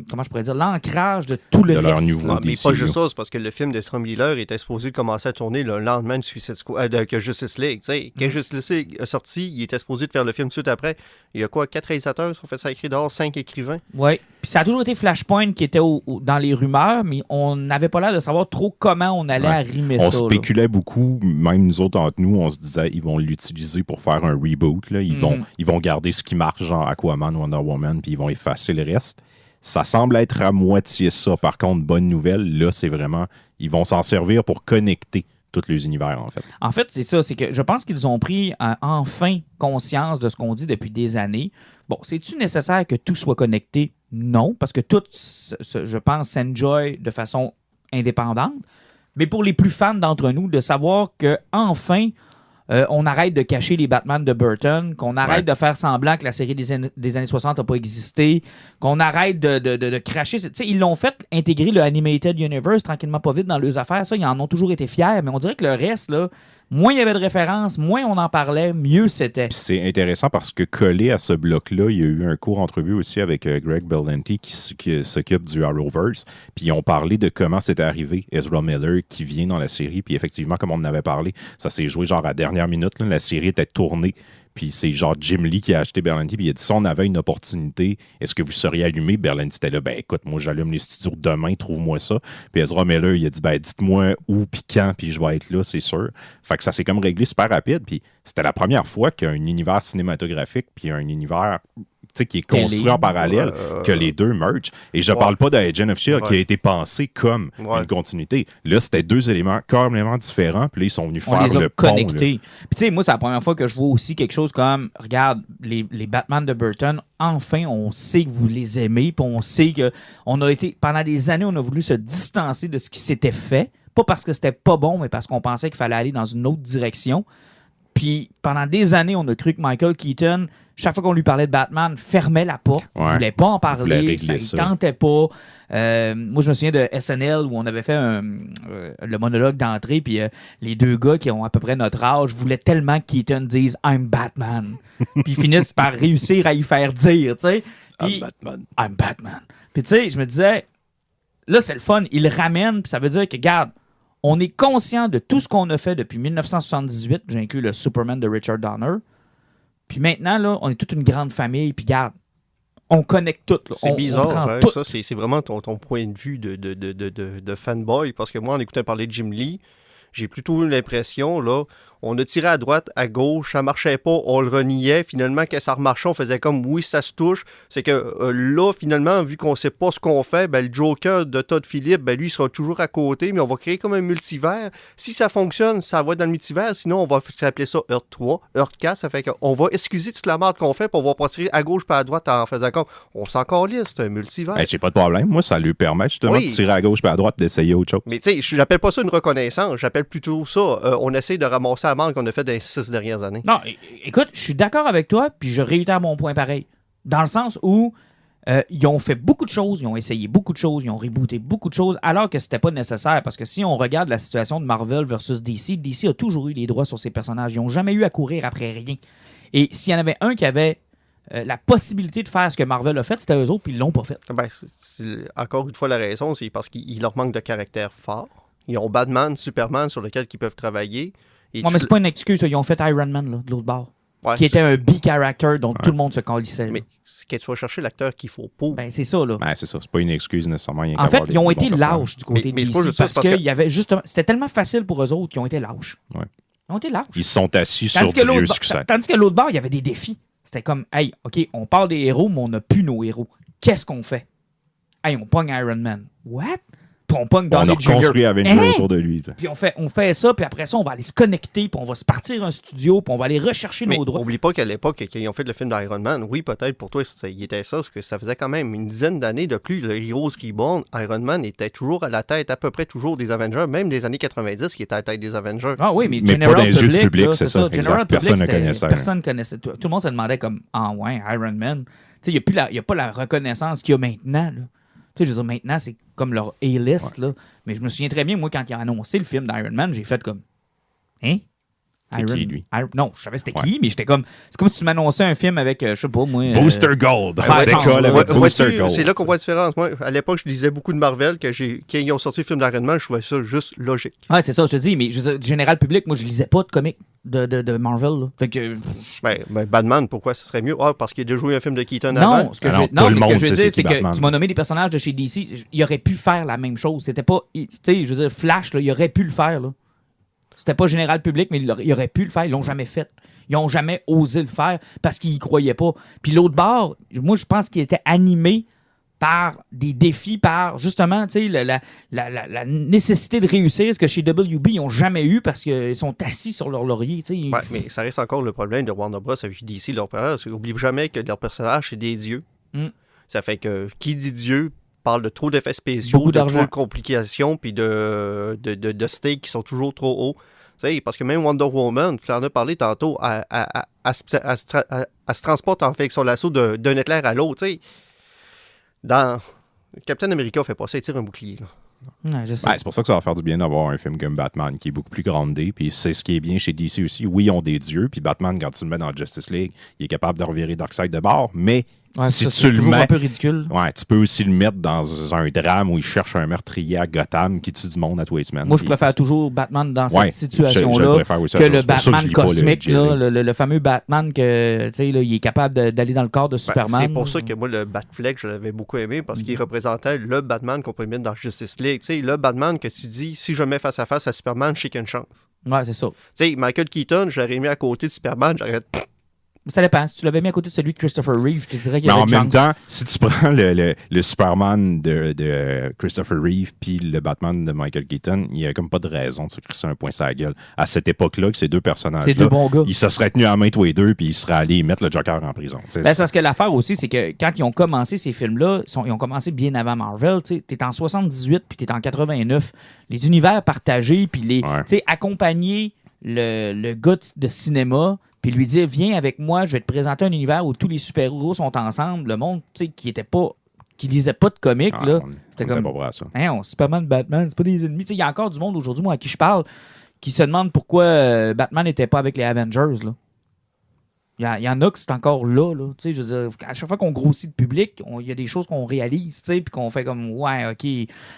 comment je pourrais dire, l'ancrage de tout le De leur reste. nouveau- là. Ah, mais DC, pas juste là. ça, c'est parce que le film d'Ezra Miller était supposé commencer à tourner le lendemain de Suicide Squad, que Justice League. Tu sais, quand Justice League est sorti, il était supposé de faire le film tout de suite après. Il y a quoi, 4 réalisateurs qui sont fait sacrer dehors, 5 écrivains? Oui. Puis ça a toujours été Flashpoint qui était dans les rumeurs, mais on n'avait pas l'air de savoir trop comment on allait Ouais. arrimer On ça. là. spéculait beaucoup, même nous autres entre nous, on se disait ils vont l'utiliser pour faire un reboot. Là. Ils vont garder ce qui marche, genre Aquaman, Wonder Woman, puis ils vont effacer le reste. Ça semble être à moitié ça. Par contre, bonne nouvelle, là, c'est vraiment, ils vont s'en servir pour connecter tous les univers, en fait. En fait, c'est ça, c'est que je pense qu'ils ont pris enfin conscience de ce qu'on dit depuis des années. Bon, c'est-tu nécessaire que tout soit connecté? Non, parce que tout, je pense, s'enjoy de façon indépendante. Mais pour les plus fans d'entre nous, de savoir que enfin on arrête de cacher les Batman de Burton, qu'on arrête de faire semblant que la série des années 60 n'a pas existé, qu'on arrête de cracher. Tu sais, ils l'ont fait intégrer le Animated Universe tranquillement pas vite dans leurs affaires. Ça, ils en ont toujours été fiers, mais on dirait que le reste, là, moins il y avait de références, moins on en parlait, mieux c'était. Puis c'est intéressant parce que collé à ce bloc-là, il y a eu un court entrevue aussi avec Greg Berlanti qui s'occupe du Arrowverse. Puis ils ont parlé de comment c'était arrivé, Ezra Miller qui vient dans la série. Puis effectivement, comme on en avait parlé, ça s'est joué genre à la dernière minute. Là, la série était tournée. Puis c'est genre Jim Lee qui a acheté Berlanti. Puis il a dit, si on avait une opportunité, est-ce que vous seriez allumé? Berlanti était là, ben écoute, moi j'allume les studios demain, trouve-moi ça. Puis Ezra Miller, il a dit, ben dites-moi où, puis quand, puis je vais être là, c'est sûr. Fait que ça s'est comme réglé super rapide. Puis c'était la première fois qu'un univers cinématographique, puis un univers qui est construit en parallèle, que les deux mergent. Et je parle pas d'Agent of S.H.I.E.L.D. qui a été pensé comme une continuité. Là, c'était deux éléments carrément différents, puis là, ils sont venus On faire les a le pont. connectés. Puis tu sais, moi, c'est la première fois que je vois aussi quelque chose comme, regarde, les Batman de Burton, enfin, on sait que vous les aimez, puis on sait que on a été, pendant des années, on a voulu se distancer de ce qui s'était fait. Pas parce que c'était pas bon, mais parce qu'on pensait qu'il fallait aller dans une autre direction. Puis pendant des années, on a cru que Michael Keaton, chaque fois qu'on lui parlait de Batman, fermait la porte. Il ne voulait pas en parler, ça ne tentait pas. Moi, je me souviens de SNL où on avait fait le monologue d'entrée, puis les deux gars qui ont à peu près notre âge voulaient tellement que Keaton dise « I'm Batman ». Puis ils finissent par réussir à y faire dire, tu sais. I'm Batman. I'm Batman. Puis tu sais, je me disais, là, c'est le fun. Il le ramène, puis ça veut dire que, regarde, on est conscient de tout ce qu'on a fait depuis 1978. J'ai inclus le Superman de Richard Donner. Puis maintenant, là, on est toute une grande famille, puis regarde, on connecte tout. Là. C'est bizarre, hein, tout. Ça, c'est vraiment ton point de vue de fanboy, parce que moi, en écoutant parler de Jim Lee, j'ai plutôt eu l'impression, là, on a tiré à droite, à gauche, ça marchait pas, on le reniait. Finalement, quand ça remarchait, on faisait comme oui, ça se touche. C'est que là, finalement, vu qu'on sait pas ce qu'on fait, ben, le Joker de Todd Phillips, ben, lui, il sera toujours à côté, mais on va créer comme un multivers. Si ça fonctionne, ça va être dans le multivers. Sinon, on va appeler ça Earth 3, Earth 4. Ça fait qu'on va excuser toute la merde qu'on fait, puis on va pas tirer à gauche pas à droite en faisant comme on s'en calisse, c'est un multivers. J'ai pas de problème. Moi, ça lui permet justement de tirer à gauche pas à droite, d'essayer autre chose. Mais tu sais, j'appelle pas ça une reconnaissance. J'appelle plutôt ça, on essaie de ramasser la merde qu'on a fait dans les 6 dernières années. Non, écoute, je suis d'accord avec toi, puis je réitère mon point pareil. Dans le sens où ils ont fait beaucoup de choses, ils ont essayé beaucoup de choses, ils ont rebooté beaucoup de choses, alors que c'était pas nécessaire. Parce que si on regarde la situation de Marvel versus DC, DC a toujours eu les droits sur ses personnages. Ils n'ont jamais eu à courir après rien. Et s'il y en avait un qui avait la possibilité de faire ce que Marvel a fait, c'était eux autres, puis ils l'ont pas fait. Ben, encore une fois, la raison, c'est parce qu'il leur manque de caractère fort. Ils ont Batman, Superman sur lequel ils peuvent travailler. Non, mais c'est pas une excuse. Ils ont fait Iron Man, là, de l'autre bord. Ouais, qui était un B-character dont tout le monde se calissait. Mais quand tu vas chercher l'acteur qu'il faut pour. Ben, c'est ça, là. Ben, c'est ça. C'est pas une excuse nécessairement. En fait, ils ont été lâches du côté de DC parce qu'il y avait justement... C'était tellement facile pour eux autres qu'ils ont été lâches. Ouais. Ils ont été lâches. Ils se sont assis sur du vieux succès. Tandis que l'autre bord, il y avait des défis. C'était comme, hey, OK, on parle des héros, mais on n'a plus nos héros. Qu'est-ce qu'on fait? Hey, on pogne Iron Man. What? Puis on pogne Downey Jr. On a reconstruit Avengers autour de lui. Puis on fait ça, puis après ça, on va aller se connecter, puis on va se partir un studio, puis on va aller rechercher nos droits. Oublie pas qu'à l'époque, quand ils ont fait le film d'Iron Man, oui, peut-être pour toi, il était ça, parce que ça faisait quand même une dizaine d'années de plus. Le Heroes Reborn, Iron Man était toujours à la tête, à peu près toujours des Avengers, même des années 90, qui était à la tête des Avengers. Ah oui, mais General pas dans les yeux du public, c'est ça. General Personne ne connaissait. Personne ne connaissait. Tout le monde se demandait comme, ah ouais, Iron Man. Tu sais, il n'y a pas la reconnaissance qu'il y a maintenant, là. Tu sais, je veux dire, maintenant, c'est comme leur A-list, là. Mais je me souviens très bien, moi, quand ils ont annoncé le film d'Iron Man, j'ai fait comme... Hein? C'est qui, lui? Non, je savais c'était qui, mais j'étais comme... C'est comme si tu m'annonçais un film avec, je sais pas, moi... Booster Gold! Booster Gold. C'est là qu'on voit la différence. Moi, à l'époque, je lisais beaucoup de Marvel. Quand ils ont sorti le film d'Iron Man, je trouvais ça juste logique. Ouais, c'est ça, je te dis. Mais je veux dire, général public, moi, je lisais pas de comics de Marvel, là. Fait que... Ben, Batman, pourquoi ce serait mieux? Ah, parce qu'il a déjà joué un film de Keaton avant? Ce que je veux dire, c'est que tu m'as nommé des personnages de chez DC. Il aurait pu faire la même chose. C'était pas... Tu sais, je veux dire, Flash, là, il aurait pu le faire, là. C'était pas général public, mais il aurait pu le faire. Ils l'ont jamais fait. Ils ont jamais osé le faire parce qu'ils y croyaient pas. Puis l'autre bord, moi, je pense qu'il était animé par des défis, par justement, tu sais, la nécessité de réussir, ce que chez WB, ils n'ont jamais eu parce qu'ils sont assis sur leur laurier. Ouais, mais ça reste encore le problème de Warner Bros. Avec DC, leur personnage. N'oublie jamais que leurs personnages, c'est des dieux. Ça fait que qui dit Dieu parle de trop d'effets spéciaux, de trop de complications, puis de stakes qui sont toujours trop hauts. T'sais, parce que même Wonder Woman, tu en as parlé tantôt, elle se transporte en fait avec son lasso d'un éclair à l'autre. Dans Captain America fait pas ça, il tire un bouclier. Là. Ouais, c'est pour ça que ça va faire du bien d'avoir un film comme Batman qui est beaucoup plus groundé, puis c'est ce qui est bien chez DC aussi. Oui, ils ont des dieux, puis Batman, quand tu le mets dans Justice League, il est capable de revirer Darkseid de bord, mais si tu le mets... un peu ridicule. Ouais, tu peux aussi le mettre dans un drame où il cherche un meurtrier à Gotham qui tue du monde à tous les semaines. Moi, je préfère toujours Batman dans cette situation-là que le Batman cosmique, le fameux Batman que, tu sais, il est capable d'aller dans le corps de Superman. C'est pour ça que moi, le Batfleck, je l'avais beaucoup aimé parce qu'il représentait le Batman qu'on peut mettre dans Justice League. Tu sais, le Batman que tu dis, si je mets face à face à Superman, je sais qu'il y a une chance. Ouais, c'est ça. Tu sais, Michael Keaton, je l'aurais mis à côté de Superman, j'aurais... Ça dépend. Si tu l'avais mis à côté de celui de Christopher Reeve, je te dirais qu'il y avait une chance. Mais en même temps, si tu prends le Superman de Christopher Reeve puis le Batman de Michael Keaton, il n'y a comme pas de raison de se crisser un point sur la gueule. À cette époque-là, que ces deux personnages-là, c'est deux bons gars. Ils se seraient tenus à la main tous les deux puis ils seraient allés mettre le Joker en prison. C'est parce que l'affaire aussi, c'est que quand ils ont commencé ces films-là, ils ont commencé bien avant Marvel. Tu es en 78 puis tu es en 89. Les univers partagés puis accompagnés le gars de cinéma puis lui dire, viens avec moi, je vais te présenter un univers où tous les super-héros sont ensemble. Le monde, tu sais, qui lisait pas de comics, là, c'était comme... pas prêt à ça. Hein, Superman, Batman, c'est pas des ennemis. Il y a encore du monde aujourd'hui, moi, à qui je parle, qui se demande pourquoi Batman n'était pas avec les Avengers, là. Il y en a que c'est encore là. Je veux dire, à chaque fois qu'on grossit le public, il y a des choses qu'on réalise, puis qu'on fait comme, ouais, OK.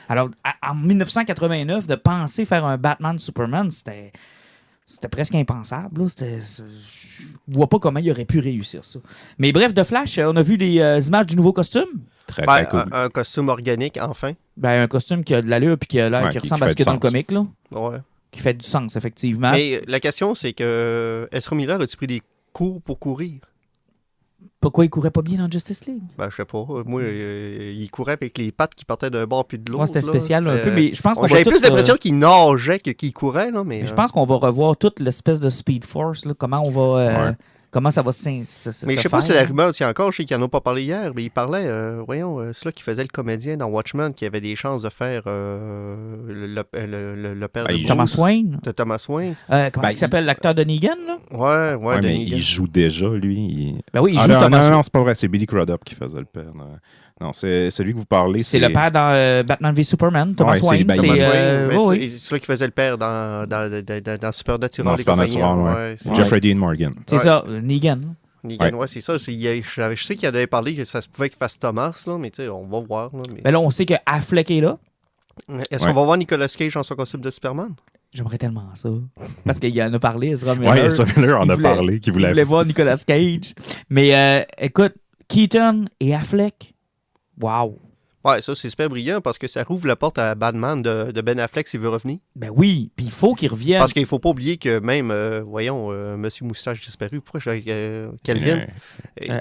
Alors, en 1989, de penser faire un Batman-Superman, c'était presque impensable. Là. Je vois pas comment il aurait pu réussir ça. Mais bref, de Flash, on a vu des images du nouveau costume. Très, très cool. Un costume organique, enfin. Un costume qui a de l'allure puis qui ressemble à ce qu'il y a dans le comic. Là. Ouais. Qui fait du sens, effectivement. Mais la question, c'est que Ezra Miller a-tu pris des cours pour courir? Pourquoi il courait pas bien dans Justice League? Je sais pas. Moi, il courait avec les pattes qui partaient d'un bord puis de l'autre. Moi, c'était spécial un peu, mais je pense qu'on J'avais plus l'impression qu'il nageait qu'il courait, là, mais... Je pense qu'on va revoir toute l'espèce de Speed Force, là, comment on va... Comment ça va se Mais je sais pas si la rumeur tient encore, je sais qu'ils n'en ont pas parlé hier, mais il parlait, c'est là qui faisait le comédien dans Watchmen, qui avait des chances de faire le père de Thomas Wayne. De Thomas Wayne. Comment il s'appelle, l'acteur de Negan, là? Ouais, de mais Negan. il joue déjà, lui. Oui, il joue Thomas Wayne. Non, c'est pas vrai, c'est Billy Crudup qui faisait le père. Non, c'est celui que vous parlez. C'est le père dans Batman v Superman, Thomas Wayne. C'est celui qui faisait le père dans Supernatural. Jeffrey Dean Morgan. C'est ça, Negan. Negan, c'est ça. Je sais qu'il en avait parlé que ça se pouvait qu'il fasse Thomas, là, mais on va voir. Là, mais... là, on sait que Affleck est là. Est-ce qu'on va voir Nicolas Cage en son costume de Superman? J'aimerais tellement ça. Parce qu'il en a parlé, Ezra Miller. Oui, Ezra Miller en a parlé. Qu'il voulait voir Nicolas Cage. Mais écoute, Keaton et Affleck, wow. Ouais, ça, c'est super brillant parce que ça rouvre la porte à Batman de Ben Affleck s'il veut revenir. Ben oui, puis il faut qu'il revienne. Parce qu'il ne faut pas oublier que même, Monsieur Moustache disparu, pourquoi Calvin?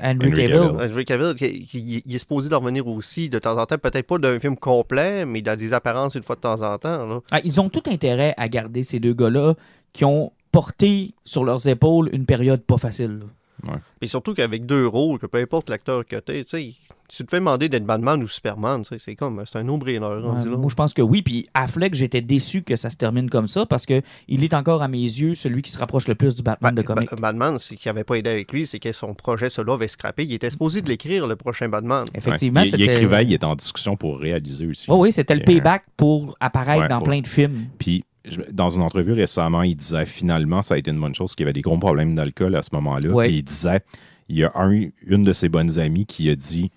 Henry Cavill, il est supposé de revenir aussi de temps en temps, peut-être pas d'un film complet, mais dans des apparences une fois de temps en temps. Là. Ils ont tout intérêt à garder ces deux gars-là qui ont porté sur leurs épaules une période pas facile. Là. Ouais. Et surtout qu'avec deux rôles, que peu importe l'acteur que tu sais, tu te fais demander d'être Batman ou Superman, c'est un no-brainer. Moi, je pense que oui. Puis Affleck, j'étais déçu que ça se termine comme ça parce que il est encore, à mes yeux, celui qui se rapproche le plus du Batman de comics. Batman, ce qui n'avait pas aidé avec lui, c'est que son projet solo avait scrappé. Il était supposé de l'écrire, le prochain Batman. Effectivement, il écrivait, il était en discussion pour réaliser aussi. Oui, c'était le payback pour apparaître dans plein de films. Puis, dans une entrevue récemment, il disait finalement, ça a été une bonne chose, qu'il y avait des gros problèmes d'alcool à ce moment-là. Ouais. Et il disait, il y a une de ses bonnes amies qui a dit,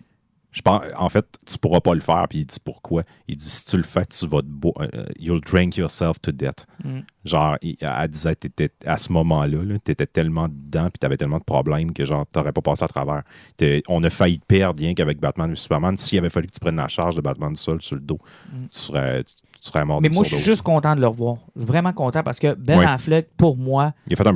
je pense, en fait, tu pourras pas le faire. Puis il dit pourquoi. Il dit, si tu le fais, tu vas you'll drink yourself to death. Genre, elle disait, à ce moment-là, tu étais tellement dedans, puis tu avais tellement de problèmes que genre, tu n'aurais pas passé à travers. On a failli te perdre rien qu'avec Batman et Superman. S'il avait fallu que tu prennes la charge de Batman seul sur le dos, tu serais mort. Mais moi, je suis juste content de le revoir. Je suis vraiment content parce que Ben Affleck, pour moi, il a fait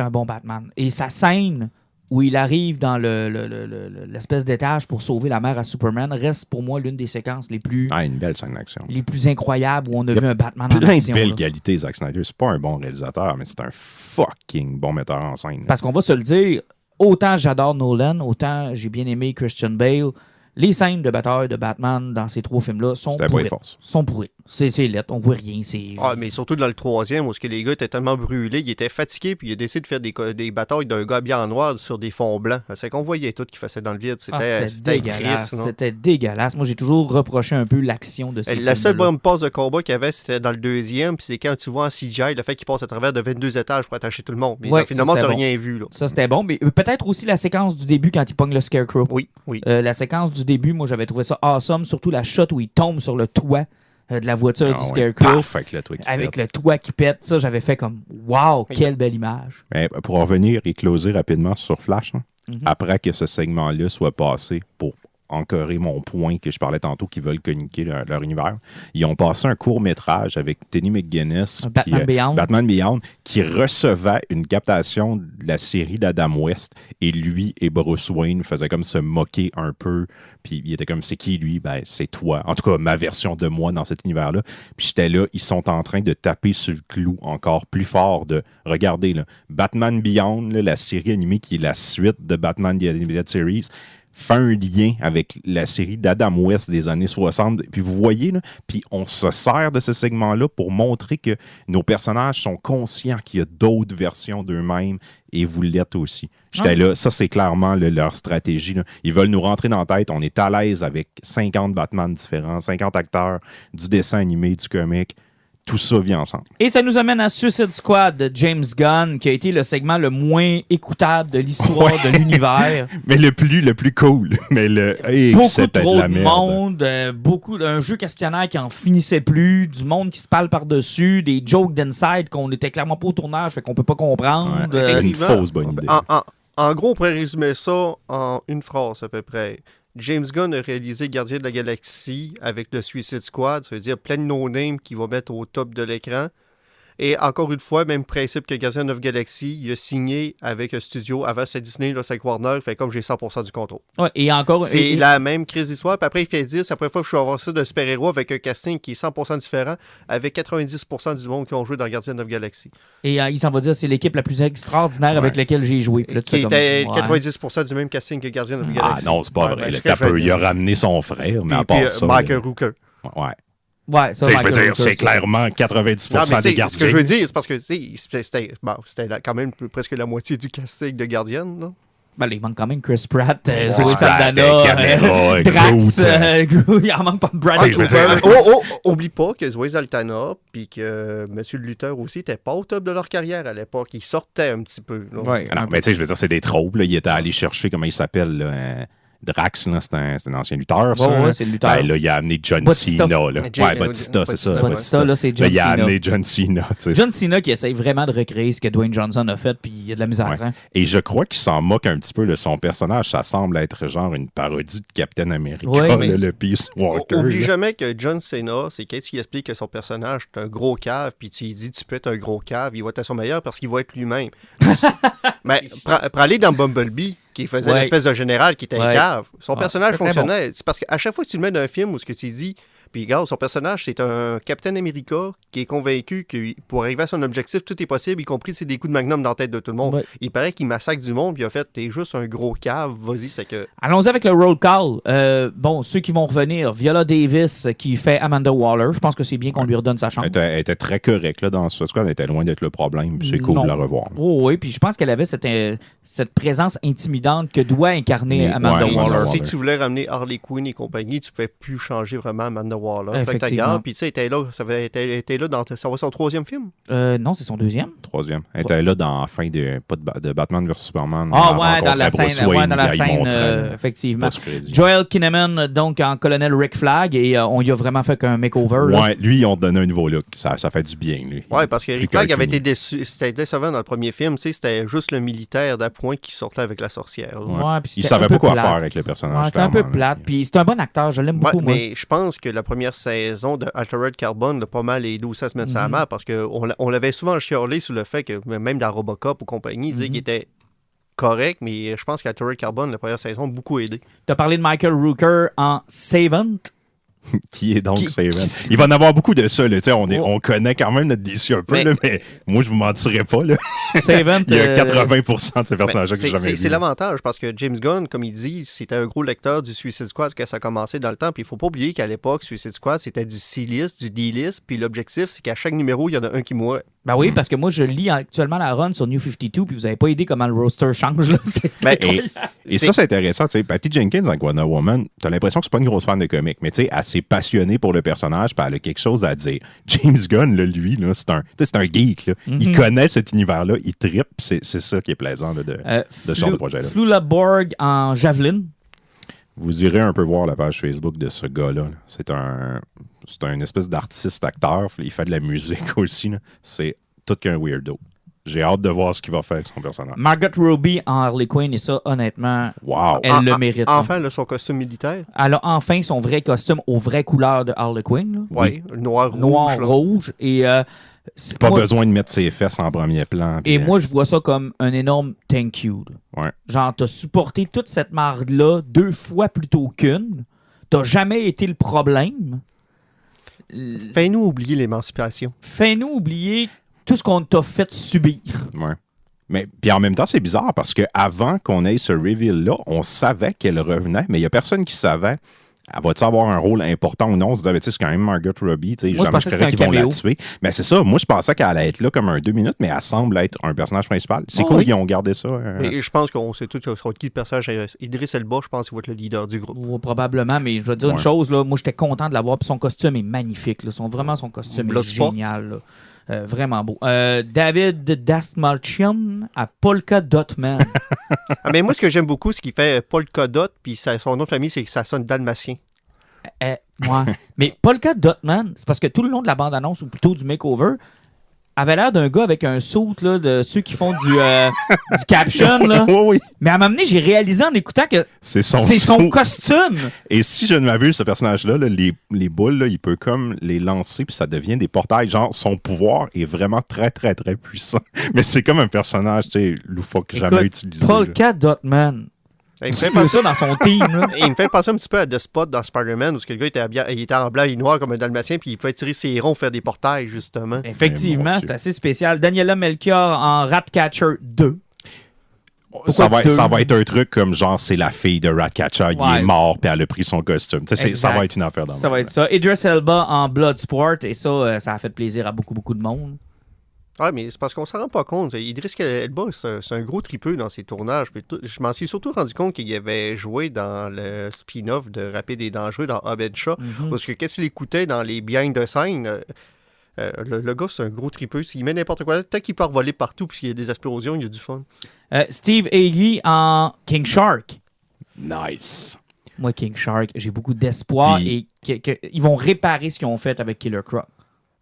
un bon Batman. Et sa scène où il arrive dans l'espèce d'étage pour sauver la mère à Superman reste pour moi l'une des séquences les plus... une belle scène d'action. Les plus incroyables où on a vu un Batman en action. Plein de belles qualités, Zack Snyder. C'est pas un bon réalisateur, mais c'est un fucking bon metteur en scène. Parce qu'on va se le dire, autant j'adore Nolan, autant j'ai bien aimé Christian Bale. Les scènes de bataille de Batman dans ces trois films-là sont pourries. C'est lettre, on voit rien. Mais surtout dans le troisième, où les gars étaient tellement brûlés, ils étaient fatigués, puis ils ont décidé de faire des batailles d'un gars bien en noir sur des fonds blancs. C'est qu'on voyait tout qui faisait dans le vide. C'était dégueulasse. C'était dégueulasse. Moi, j'ai toujours reproché un peu l'action de ces films-là. La seule bonne passe de combat qu'il y avait, c'était dans le deuxième, puis c'est quand tu vois en CGI le fait qu'il passe à travers de 22 étages pour attacher tout le monde. Mais finalement, t'as rien vu. Là. Ça, c'était bon. Mais peut-être aussi la séquence du début quand il pogne le Scarecrow. Oui. La séquence du début, moi, j'avais trouvé ça awesome. Surtout la shot où il tombe sur le toit de la voiture du Scarecrow. Avec le toit qui pète. Ça, j'avais fait comme wow, quelle belle image. Mais pour revenir et closer rapidement sur Flash, après que ce segment-là soit passé pour encorer mon point que je parlais tantôt, qui veulent communiquer leur univers. Ils ont passé un court-métrage avec Tenny McGuinness, Batman Beyond, qui recevait une captation de la série d'Adam West, et lui et Bruce Wayne faisaient comme se moquer un peu, puis il était comme, c'est qui lui? Ben, c'est toi. En tout cas, ma version de moi dans cet univers-là. Puis j'étais là, ils sont en train de taper sur le clou encore plus fort de, regardez, là, Batman Beyond, là, la série animée qui est la suite de Batman The Animated Series, fait un lien avec la série d'Adam West des années 60. Puis vous voyez, là, puis on se sert de ce segment-là pour montrer que nos personnages sont conscients qu'il y a d'autres versions d'eux-mêmes et vous l'êtes aussi. J'étais là, ça c'est clairement leur stratégie. Là. Ils veulent nous rentrer dans la tête, on est à l'aise avec 50 Batman différents, 50 acteurs, du dessin animé, du comic. Tout ça vient ensemble. Et ça nous amène à Suicide Squad de James Gunn, qui a été le segment le moins écoutable de l'histoire de l'univers. Mais le plus cool. Mais Beaucoup c'était trop de la de merde. monde, un jeu questionnaire qui en finissait plus, du monde qui se parle par-dessus, des jokes d'inside qu'on était clairement pas au tournage, fait qu'on peut pas comprendre. Ouais, une Effectivement, fausse bonne idée. En gros, on pourrait résumer ça en une phrase à peu près. James Gunn a réalisé Gardien de la Galaxie avec le Suicide Squad, ça veut dire plein de no-names qu'il va mettre au top de l'écran. Et encore une fois, même principe que Gardien de la Galaxie, il a signé avec un studio avant c'est Disney, là c'est avec Warner, fait comme j'ai 100% du contrôle. Ouais, et encore. C'est la même crise d'histoire, puis après il fait 10, après fois que je suis avoir ça de super-héros avec un casting qui est 100% différent, avec 90% du monde qui ont joué dans Gardien de la Galaxie. Et il s'en va dire, c'est l'équipe la plus extraordinaire avec laquelle j'ai joué. Puis là, tu Qui fais était 90% du même casting que Gardien de la Ah Galaxie. non, c'est pas Ouais, vrai. ben, Là, il a ramené son frère, mais à part ça... Michael Rooker. Ouais. Ouais, ça, Je veux Michael dire, Rooker, c'est ça. clairement 90% des gardiens. Ce que je veux dire, c'est parce que c'était quand même presque la moitié du casting de Guardian. Là. Ben, il manque quand même Chris Pratt, Zoe Pratt, Saldana, Caméra, Drax, Groot, il en manque pas de Bradley je veux dire, Cooper. Oublie pas que Zoé Saldana puis que M. le Lutteur aussi n'étaient pas au top de leur carrière à l'époque. Ils sortaient un petit peu. Là. Ouais, Ah non, mais tu sais, je veux dire, c'est des tropes. Là. Il était allé chercher, comment il s'appelle, là, Drax, là, c'est un ancien lutteur, ça. Ouais, là. c'est le lutteur. Ben, là, il a amené John Bautista. Cena. Là. Ouais, Bautista, c'est ça. Bautista, là, c'est John Là, il a Cena. amené John Cena. tu sais. John Cena qui essaye vraiment de recréer ce que Dwayne Johnson a fait, puis il y a de la misère. Ouais. Hein? Et je crois qu'il s'en moque un petit peu de son personnage. Ça semble être genre une parodie de Captain America, Ouais, là, mais- le Peace Walker. Oublie là. jamais que John Cena, c'est quand il explique que son personnage est un gros cave, puis tu lui dis tu peux être un gros cave, il va être à son meilleur parce qu'il va être lui-même. Mais pour aller dans Bumblebee, qui faisait Ouais. l'espèce de général qui était un Ouais. cave, son Ah, personnage c'est très fonctionnait. C'est parce qu'à chaque fois que tu le mets dans un film où ce que tu dis, puis regarde, son personnage, c'est un Captain America qui est convaincu que pour arriver à son objectif, tout est possible, y compris c'est des coups de magnum dans la tête de tout le monde. Ouais. Il paraît qu'il massacre du monde, puis il a fait t'es juste un gros cave, vas-y, c'est que. Allons-y avec le roll call. Bon, ceux qui vont revenir, Viola Davis qui fait Amanda Waller, je pense que c'est bien qu'on lui redonne sa chance. Elle était très correcte là, dans ce squad. Elle était loin d'être le problème. C'est cool Non. de la revoir. Oh, oui, puis je pense qu'elle avait cette présence intimidante que doit incarner Mais- Amanda ouais, Waller. Amanda Si Waller. tu voulais ramener Harley Quinn et compagnie, tu pouvais plus changer vraiment Amanda Waller. Fait que Effectivement. t'as garde, puis tu sais, elle était là dans ça va son troisième film. Non, c'est son deuxième. Troisième. Elle était là dans la fin de Batman vs Superman. Ah Elle ouais, dans rencontre la Bruce scène, Wayne, dans la puis elle scène montre, effectivement. post-crédit. Joel Kinnaman, donc en colonel Rick Flag, et on y a vraiment fait qu'un makeover. Là. Ouais, lui, ils ont donné un nouveau look. Ça fait du bien, lui. Ouais, parce que Plus Rick Flag avait cartoony. été déçu. C'était décevant dans le premier film. Tu sais, c'était juste le militaire d'appoint qui sortait avec la sorcière. là. Ouais, puis Il c'était savait un peu pas quoi plate. faire avec le personnage. Ouais, c'était un peu clairement, là. plate, puis c'est un bon acteur, je l'aime Ouais, beaucoup, moi. mais je pense que la première saison de Altered Carbon a pas mal aidé aussi à se mettre ça à main parce qu'on l'avait souvent chiolé sur le fait que même dans Robocop ou compagnie, il disait qu'il était correct, mais je pense qu'Altered Carbon, la première saison, a beaucoup aidé. T'as parlé de Michael Rooker en Savant. Qui est donc Qui- Savant. qui- Il va en avoir beaucoup de ça. Là. Tu sais, Oh. on connaît quand même notre DC un peu, Mais- mais moi, je vous mentirais pas. Là. Savant. Il y a 80% de ces personnages que Ben, j'ai jamais c'est vus. l'avantage parce que James Gunn, comme il dit, c'était un gros lecteur du Suicide Squad quand ça a commencé dans le temps. Puis il faut pas oublier qu'à l'époque, Suicide Squad, c'était du C-list, du D-list. Puis l'objectif, c'est qu'à chaque numéro, il y en a un qui mourait. Ben oui, parce que moi, je lis actuellement la run sur New 52, puis vous avez pas idée comment le roster change. Là. Ben, Et ça, c'est intéressant. Tu sais, Patty Jenkins en Wonder Woman, t'as l'impression que c'est pas une grosse fan de comics, mais tu sais, elle s'est passionnée pour le personnage, puis elle a quelque chose à dire. James Gunn, là, lui, là, c'est un geek. Là. Il connaît cet univers-là, il trippe, c'est ça qui est plaisant là, de ce genre de projet-là. Flula Borg en Javelin. Vous irez un peu voir la page Facebook de ce gars-là. là. C'est un espèce d'artiste-acteur. Il fait de la musique aussi. là. C'est tout qu'un weirdo. J'ai hâte de voir ce qu'il va faire avec son personnage. Margot Robbie en Harley Quinn, et ça, honnêtement, Wow! elle le mérite. là. Enfin, là, son costume militaire. Elle a enfin son vrai costume aux vraies couleurs de Harley Quinn. là. Oui, noir, rouge. Noir, là. rouge. Et, c'est- Pas moi, besoin de mettre ses fesses en premier plan. et puis, moi, je vois ça comme un énorme thank you. là. ouais. Genre, t'as supporté toute cette marde-là 2 fois plutôt qu'une. T'as jamais été le problème. Fais-nous oublier l'émancipation. Fais-nous oublier tout ce qu'on t'a fait subir. Ouais. Mais puis en même temps, c'est bizarre parce qu'avant qu'on ait ce reveal-là, on savait qu'elle revenait, mais il n'y a personne qui savait. Elle va-tu avoir un rôle important ou non? On se disait, c'est quand même Margot Robbie. Jamais je croyais qu'ils vont la tuer. Mais c'est ça. Moi, je pensais qu'elle allait être là comme 2 minutes, mais elle semble être un personnage principal. C'est cool qu'ils ont gardé ça. Et je pense qu'on sait tous ça sera qui le personnage. Idriss Elba, je pense qu'il va être le leader du groupe. Probablement, mais je vais te dire une chose. Là, moi, j'étais content de l'avoir. Puis son costume est magnifique. Là. Son costume est génial. Là. Vraiment beau. David Dastmalchian à Polka Dot Man. Mais moi, ce que j'aime beaucoup, c'est qu'il fait Polka Dot, puis son nom de famille, c'est que ça sonne dalmatien. Ouais. Mais Polka Dot Man, c'est parce que tout le long de la bande-annonce, ou plutôt du makeover, avait l'air d'un gars avec un suit là, de ceux qui font du caption. Là. Oui. Mais à un moment donné, j'ai réalisé en écoutant que c'est son costume. Et si je ne m'abuse, ce personnage-là, là, les boules, là, il peut comme les lancer puis ça devient des portails. Genre, son pouvoir est vraiment très, très, très puissant. Mais c'est comme un personnage, tu sais, loufoque, jamais utilisé. Polka Dot Man. Il me fait penser ça dans son team. Là. Il me fait penser un petit peu à The Spot dans Spider-Man, où le gars il était en blanc et noir comme un dalmatien, puis il fait tirer ses ronds, faire des portails, justement. Effectivement, c'est assez spécial. Daniela Melchior en Ratcatcher 2. Ça va être un truc comme genre, c'est la fille de Ratcatcher, il est mort, puis elle a pris son costume. Ça va être une affaire dans ça va être ça. Idris Elba en Bloodsport, et ça a fait plaisir à beaucoup, beaucoup de monde. Ouais, mais c'est parce qu'on s'en rend pas compte. Idriss Elba, c'est un gros tripeux dans ses tournages. Je m'en suis surtout rendu compte qu'il avait joué dans le spin-off de Rapide et Dangereux dans Hobbs & Shaw. Parce que quand il écoutait dans les behind the scene, le gars, c'est un gros tripeux. S'il met n'importe quoi, tant qu'il part voler partout puis qu'il y a des explosions, il y a du fun. Steve Agee en King Shark. Nice. Moi, King Shark, j'ai beaucoup d'espoir et qu'ils vont réparer ce qu'ils ont fait avec Killer Croc.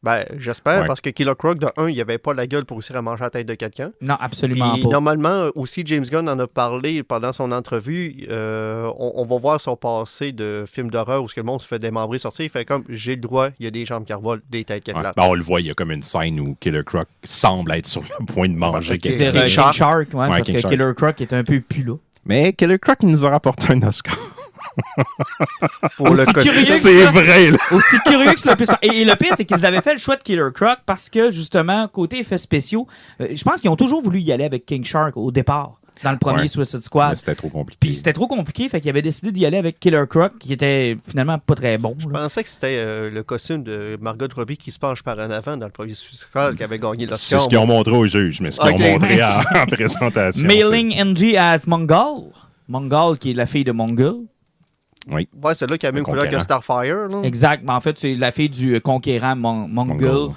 Ben, j'espère, parce que Killer Croc, de un, il avait pas la gueule pour réussir à manger la tête de quelqu'un. Non, absolument puis, pas. Normalement, aussi, James Gunn en a parlé pendant son entrevue. On va voir son passé de film d'horreur où le monde se fait démembrer, sortir. Il fait comme, j'ai le droit, il y a des jambes qui revolent, des têtes qui éclatent. Ben, on le voit, il y a comme une scène où Killer Croc semble être sur le point de manger quelqu'un. King Shark, parce que Killer Croc est un peu plus là. Mais Killer Croc, il nous a rapporté un Oscar. C'est vrai, là. Aussi curieux que ce le plus. Et le pire, c'est qu'ils avaient fait le choix de Killer Croc parce que, justement, côté effets spéciaux, je pense qu'ils ont toujours voulu y aller avec King Shark au départ, dans le premier Suicide Squad. Mais c'était trop compliqué. Puis c'était trop compliqué, fait qu'ils avaient décidé d'y aller avec Killer Croc, qui était finalement pas très bon. Je pensais que c'était le costume de Margot Robbie qui se penche par en avant dans le premier Suicide Squad qui avait gagné l'Oscar. C'est ce qu'ils ont montré au juge, mais ce qu'ils ont montré en présentation. Mei-Ling NG as Mongol. Mongol, qui est la fille de Mongol. Oui. Ouais, c'est là qui a la même couleur que Starfire. Là. Exact. Mais en fait, c'est la fille du conquérant Mongol,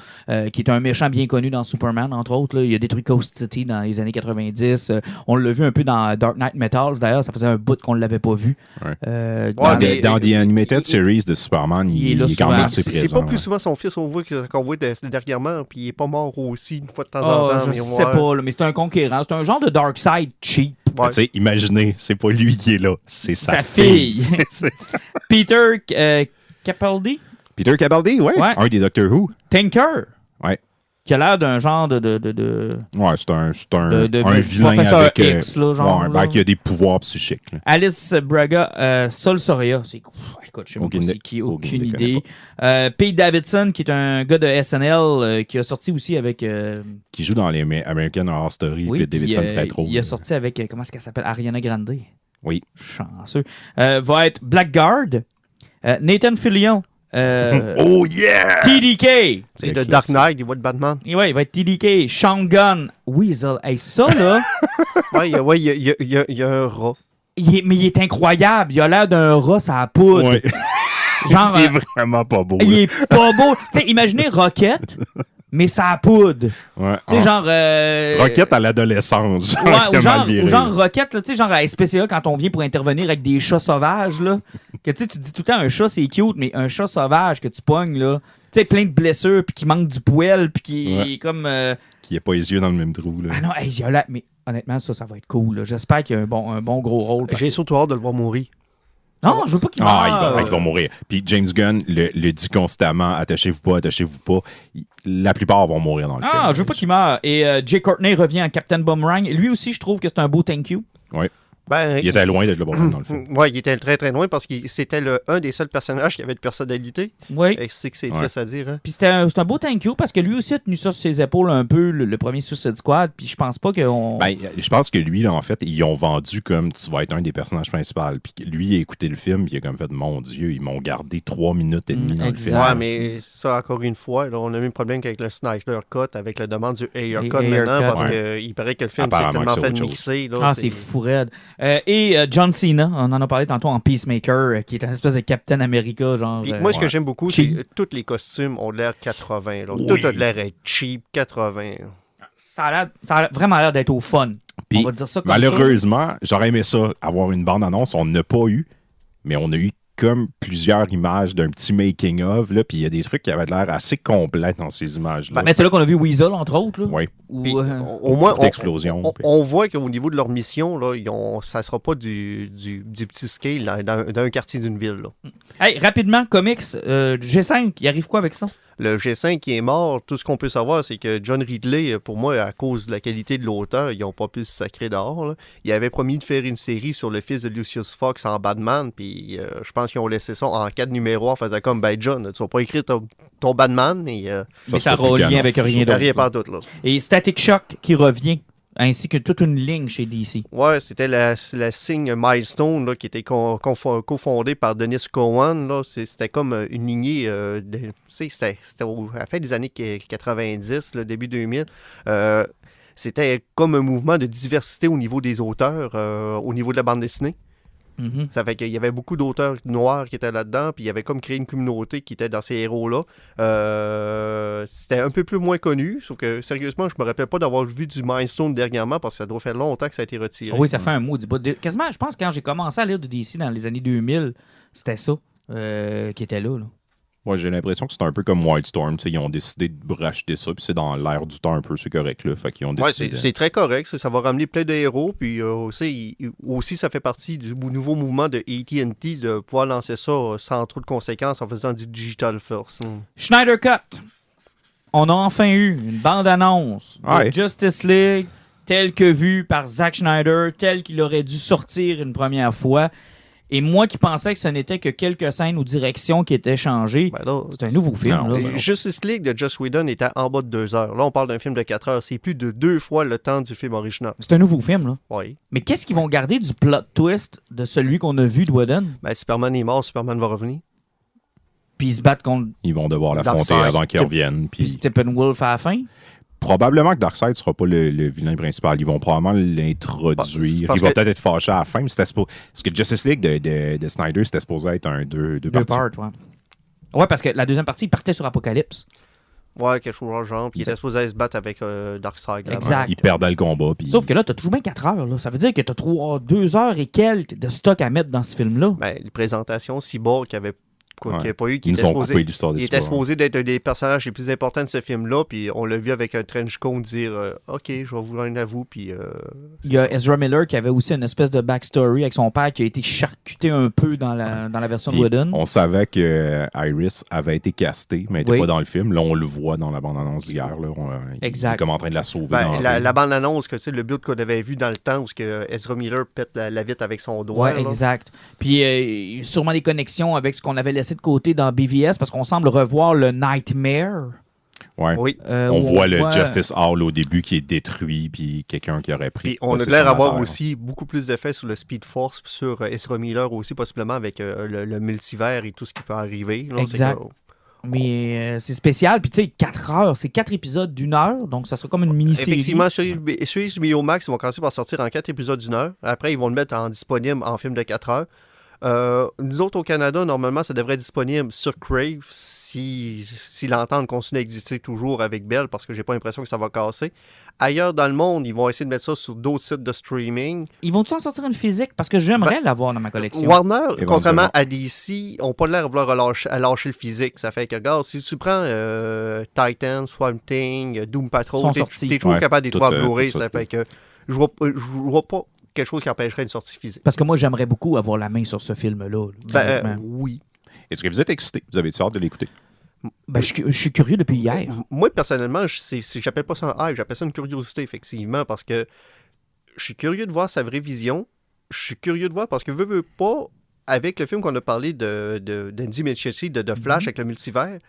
qui est un méchant bien connu dans Superman, entre autres. Là. Il a détruit Coast City dans les années 90. On l'a vu un peu dans Dark Knight Metals. D'ailleurs, ça faisait un bout qu'on ne l'avait pas vu. Ouais. Dans The Animated Series de Superman, il est quand même assez présent. C'est pas plus souvent son fils qu'on voit dernièrement, puis il est pas mort aussi une fois de temps en temps. Je sais pas, là, mais c'est un conquérant. C'est un genre de Darkseid cheap. Ouais. Imaginez, c'est pas lui qui est là, c'est sa fille. Peter Capaldi. Peter Capaldi, ouais. Un des Doctor Who. Tinker. Ouais. Qui a l'air d'un genre de Ouais, c'est un vilain avec X, là, genre, là. Qui a des pouvoirs psychiques. Là. Alice Braga, Sol Soria, c'est écoute, je sais pas c'est qui, aucune idée. Pete Davidson, qui est un gars de SNL, qui a sorti aussi avec... qui joue dans les American Horror Story, Pete Davidson très trop. Il a sorti avec, comment est-ce qu'elle s'appelle? Ariana Grande. Oui. Chanceux. Va être Blackguard, Nathan Fillion. Oh yeah! TDK. C'est de Dark Knight, il voit de Batman. Ouais, il va être TDK. Sean Gunn. Weasel. Hey, ça, là. il y a un rat. Mais il est incroyable. Il a l'air d'un rat, ça a poudre. Ouais. Genre, il est vraiment pas beau. Il est pas beau. Tu sais, imaginez Rocket, mais ça a poudre. Ouais. Tu sais, genre. Rocket à l'adolescence. Ou genre Rocket, tu sais, genre à SPCA, quand on vient pour intervenir avec des chats sauvages, là. Que tu dis tout le temps un chat, c'est cute, mais un chat sauvage que tu pognes, là. Tu sais, plein de blessures, puis qui manque du poil, puis qui est comme. Qui n'a pas les yeux dans le même trou, là. Ah non, il y a là. Mais honnêtement, ça va être cool, là. J'espère qu'il y a un bon gros rôle. J'ai surtout hâte de le voir mourir. Non, je veux pas qu'il meure. Il va mourir. Puis James Gunn le dit constamment, attachez-vous pas. La plupart vont mourir dans le film. Je veux pas qu'il meure. Et Jay Courtney revient en Captain Boomerang. Lui aussi, je trouve que c'est un beau thank you. Oui. Ben, Il était loin d'être le bon film dans le film. Ouais, il était très très loin parce que c'était un des seuls personnages qui avait de personnalité. Oui. Et c'est que c'est triste à dire. Hein? Puis c'est un beau thank you parce que lui aussi a tenu ça sur ses épaules un peu, le premier Suicide Squad. Puis je pense pas qu'on. Ben, je pense que lui, là, en fait, ils ont vendu comme tu vas être un des personnages principaux. Puis lui, il a écouté le film, puis il a comme fait, mon Dieu, ils m'ont gardé 3 minutes et demie dans le exact. film. Ouais, mais ça, encore une fois, là, on a eu un problème avec le Snyder Cut, avec la demande du Ayer Cut Ayer maintenant, Cut. parce qu'il paraît que le film s'est Apparemment tellement que c'est fait autre chose. mixer. Là, Ah, c'est fou raide. John Cena, on en a parlé tantôt en Peacemaker, qui est un espèce de Captain America, genre. Puis moi, ce que ouais. j'aime beaucoup, Cheap. c'est que tous les costumes ont l'air 80. Là. Oui. Tout a l'air être cheap, 80. Ça a vraiment l'air d'être au fun. Puis, On va dire ça comme malheureusement, j'aurais aimé ça, avoir une bande-annonce. On n'a pas eu, mais on a eu comme plusieurs images d'un petit making-of. Puis il y a des trucs qui avaient l'air assez complets dans ces images-là. ça. Mais c'est là qu'on a vu Weasel, entre autres. Là, Oui. où, Puis, au moins, d'explosion, puis- on voit qu'au niveau de leur mission, là, ça ne sera pas du petit scale dans un quartier d'une ville. Là. Hey, rapidement, comics, G5, il arrive quoi avec ça? Le G5 qui est mort, tout ce qu'on peut savoir, c'est que John Ridley, pour moi, à cause de la qualité de l'auteur, ils n'ont pas pu se sacrer dehors. Là. Il avait promis de faire une série sur le fils de Lucius Fox en Batman, puis je pense qu'ils ont laissé ça en 4 numéros en faisant comme, ben John, tu vas pas écrire ton Batman, mais Mais ça c'est aura plus lien canon, avec c'est rien sûr. d'autre. rien pas tout là. Et Static Shock qui revient, ainsi que toute une ligne chez DC. Ouais, c'était la signe Milestone là, qui était cofondée par Dennis Cowan. Là. C'était comme une lignée, c'était à la fin des années 90, le début 2000. C'était comme un mouvement de diversité au niveau des auteurs, au niveau de la bande dessinée. Mhm. Ça fait qu'il y avait beaucoup d'auteurs noirs qui étaient là-dedans, puis il y avait comme créé une communauté qui était dans ces héros-là. C'était un peu plus moins connu, sauf que sérieusement, je me rappelle pas d'avoir vu du Milestone dernièrement, parce que ça doit faire longtemps que ça a été retiré. Oui, ça fait un mot. Quasiment, je pense que quand j'ai commencé à lire de DC dans les années 2000, c'était ça qui était là. Ouais, j'ai l'impression que c'est un peu comme Wildstorm. Ils ont décidé de racheter ça, puis c'est dans l'air du temps un peu, c'est correct. Là, fait qu'ils ont Ouais, décidé c'est très correct. Ça va ramener plein de héros. Puis aussi, ça fait partie du nouveau mouvement de AT&T de pouvoir lancer ça sans trop de conséquences en faisant du digital first. Schneider Cut. On a enfin eu une bande-annonce de Ouais. Justice League telle que vue par Zack Snyder, telle qu'il aurait dû sortir une première fois. Et moi qui pensais que ce n'était que quelques scènes ou directions qui étaient changées, Ben là, c'est un nouveau film. Non, là. ben non. Justice League de Joss Whedon était en bas de 2 heures. Là, on parle d'un film de 4 heures. C'est plus de 2 fois le temps du film original. C'est un nouveau film. Là. Oui. Mais qu'est-ce qu'ils vont garder du plot twist de celui qu'on a vu de Whedon? Ben, Superman est mort, Superman va revenir. Puis ils se battent contre Ils vont devoir l'affronter Darkseid. avant qu'ils reviennent. puis Puis Steppenwolf à la fin? probablement que Darkseid ne sera pas le vilain principal. Ils vont probablement l'introduire. Parce Il va que- peut-être être fâché à la fin. Mais parce que Justice League de Snyder, c'était supposé être un deux Deux parties. parts, ouais. Ouais, parce que la deuxième partie, il partait sur Apocalypse. Ouais, quelque chose dans le genre. Puis il était supposé aller se battre avec Darkseid. là-bas. Exact. Il perdait le combat. Puis Sauf que là, t'as toujours bien 4 heures. Là. Ça veut dire que t'as 2 heures et quelques de stock à mettre dans ce film-là. Ben, les présentations, Cyborg qui avait pas eu, qui ils était nous ont supposé... coupé l'histoire Il des était histoires. supposé d'être un des personnages les plus importants de ce film-là, puis on l'a vu avec un trench coat dire OK, je vais vous rendre à vous, puis. Il y a Ezra Miller qui avait aussi une espèce de backstory avec son père qui a été charcuté un peu dans la version de Puis, Whedon. on savait que Iris avait été castée, mais elle n'était Oui. pas dans le film. Là, on le voit dans la bande-annonce d'hier. Là. Il Exact. est comme en train de la sauver. Ben, dans la bande-annonce, que, tu sais, le build qu'on avait vu dans le temps où Ezra Miller pète la vitre avec son doigt. Ouais, là. exact. Puis sûrement des connexions avec ce qu'on avait laissé de côté dans BVS parce qu'on semble revoir le Nightmare. Ouais. Oui. On voit le Justice Hall au début qui est détruit, puis quelqu'un qui aurait pris. Puis on a passé l'air son avoir affaire. aussi beaucoup plus d'effets sur le Speed Force, puis sur Ezra Miller aussi, possiblement avec le multivers et tout ce qui peut arriver. Là. Exact. Mais c'est spécial. Puis tu sais, 4 heures, c'est 4 épisodes d'1 heure. Donc ça sera comme une mini-série. Effectivement, sur HBO Max, ils vont commencer par sortir en 4 épisodes d'1 heure. Après, ils vont le mettre en disponible en film de 4 heures. Nous autres, au Canada, normalement, ça devrait être disponible sur Crave si l'entente continue à exister toujours avec Bell, parce que j'ai pas l'impression que ça va casser. Ailleurs dans le monde, ils vont essayer de mettre ça sur d'autres sites de streaming. Ils vont-tu en sortir une physique? Parce que j'aimerais l'avoir dans ma collection. Warner, Éventuellement. contrairement à DC, n'ont pas l'air de vouloir lâcher le physique. Ça fait que, regarde, si tu prends Titan, Swamp Thing, Doom Sont Patrol, sortis. t'es toujours Ouais, capable de les tout, trouver en Blu-ray. tout Ça ça, fait que je vois pas quelque chose qui empêcherait une sortie physique. Parce que moi, j'aimerais beaucoup avoir la main sur ce film-là. honnêtement. Oui. Est-ce que vous êtes excité? Vous avez hâte de l'écouter? Ben, je suis curieux depuis hier. Moi, personnellement, j'appelle pas ça un hype, j'appelle ça une curiosité, effectivement, parce que je suis curieux de voir sa vraie vision. je suis curieux de voir parce que veux pas, avec le film qu'on a parlé d'Andy Muschietti, de Flash avec le multivers,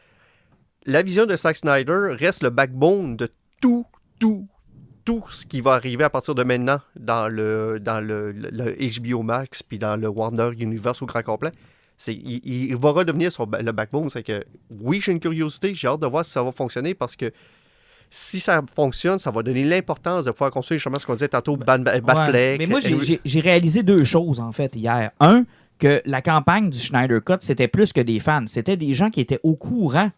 la vision de Zack Snyder reste le backbone de tout ce qui va arriver à partir de maintenant dans le HBO Max puis dans le Warner Universe au grand complet. Il va redevenir le backbone. C'est que, oui, j'ai une curiosité, j'ai hâte de voir si ça va fonctionner parce que si ça fonctionne, ça va donner l'importance de pouvoir construire justement ce qu'on disait tantôt, Batfleck. Mais moi, j'ai réalisé 2 choses, en fait, hier. Un, que la campagne du Snyder Cut, c'était plus que des fans. C'était des gens qui étaient au courant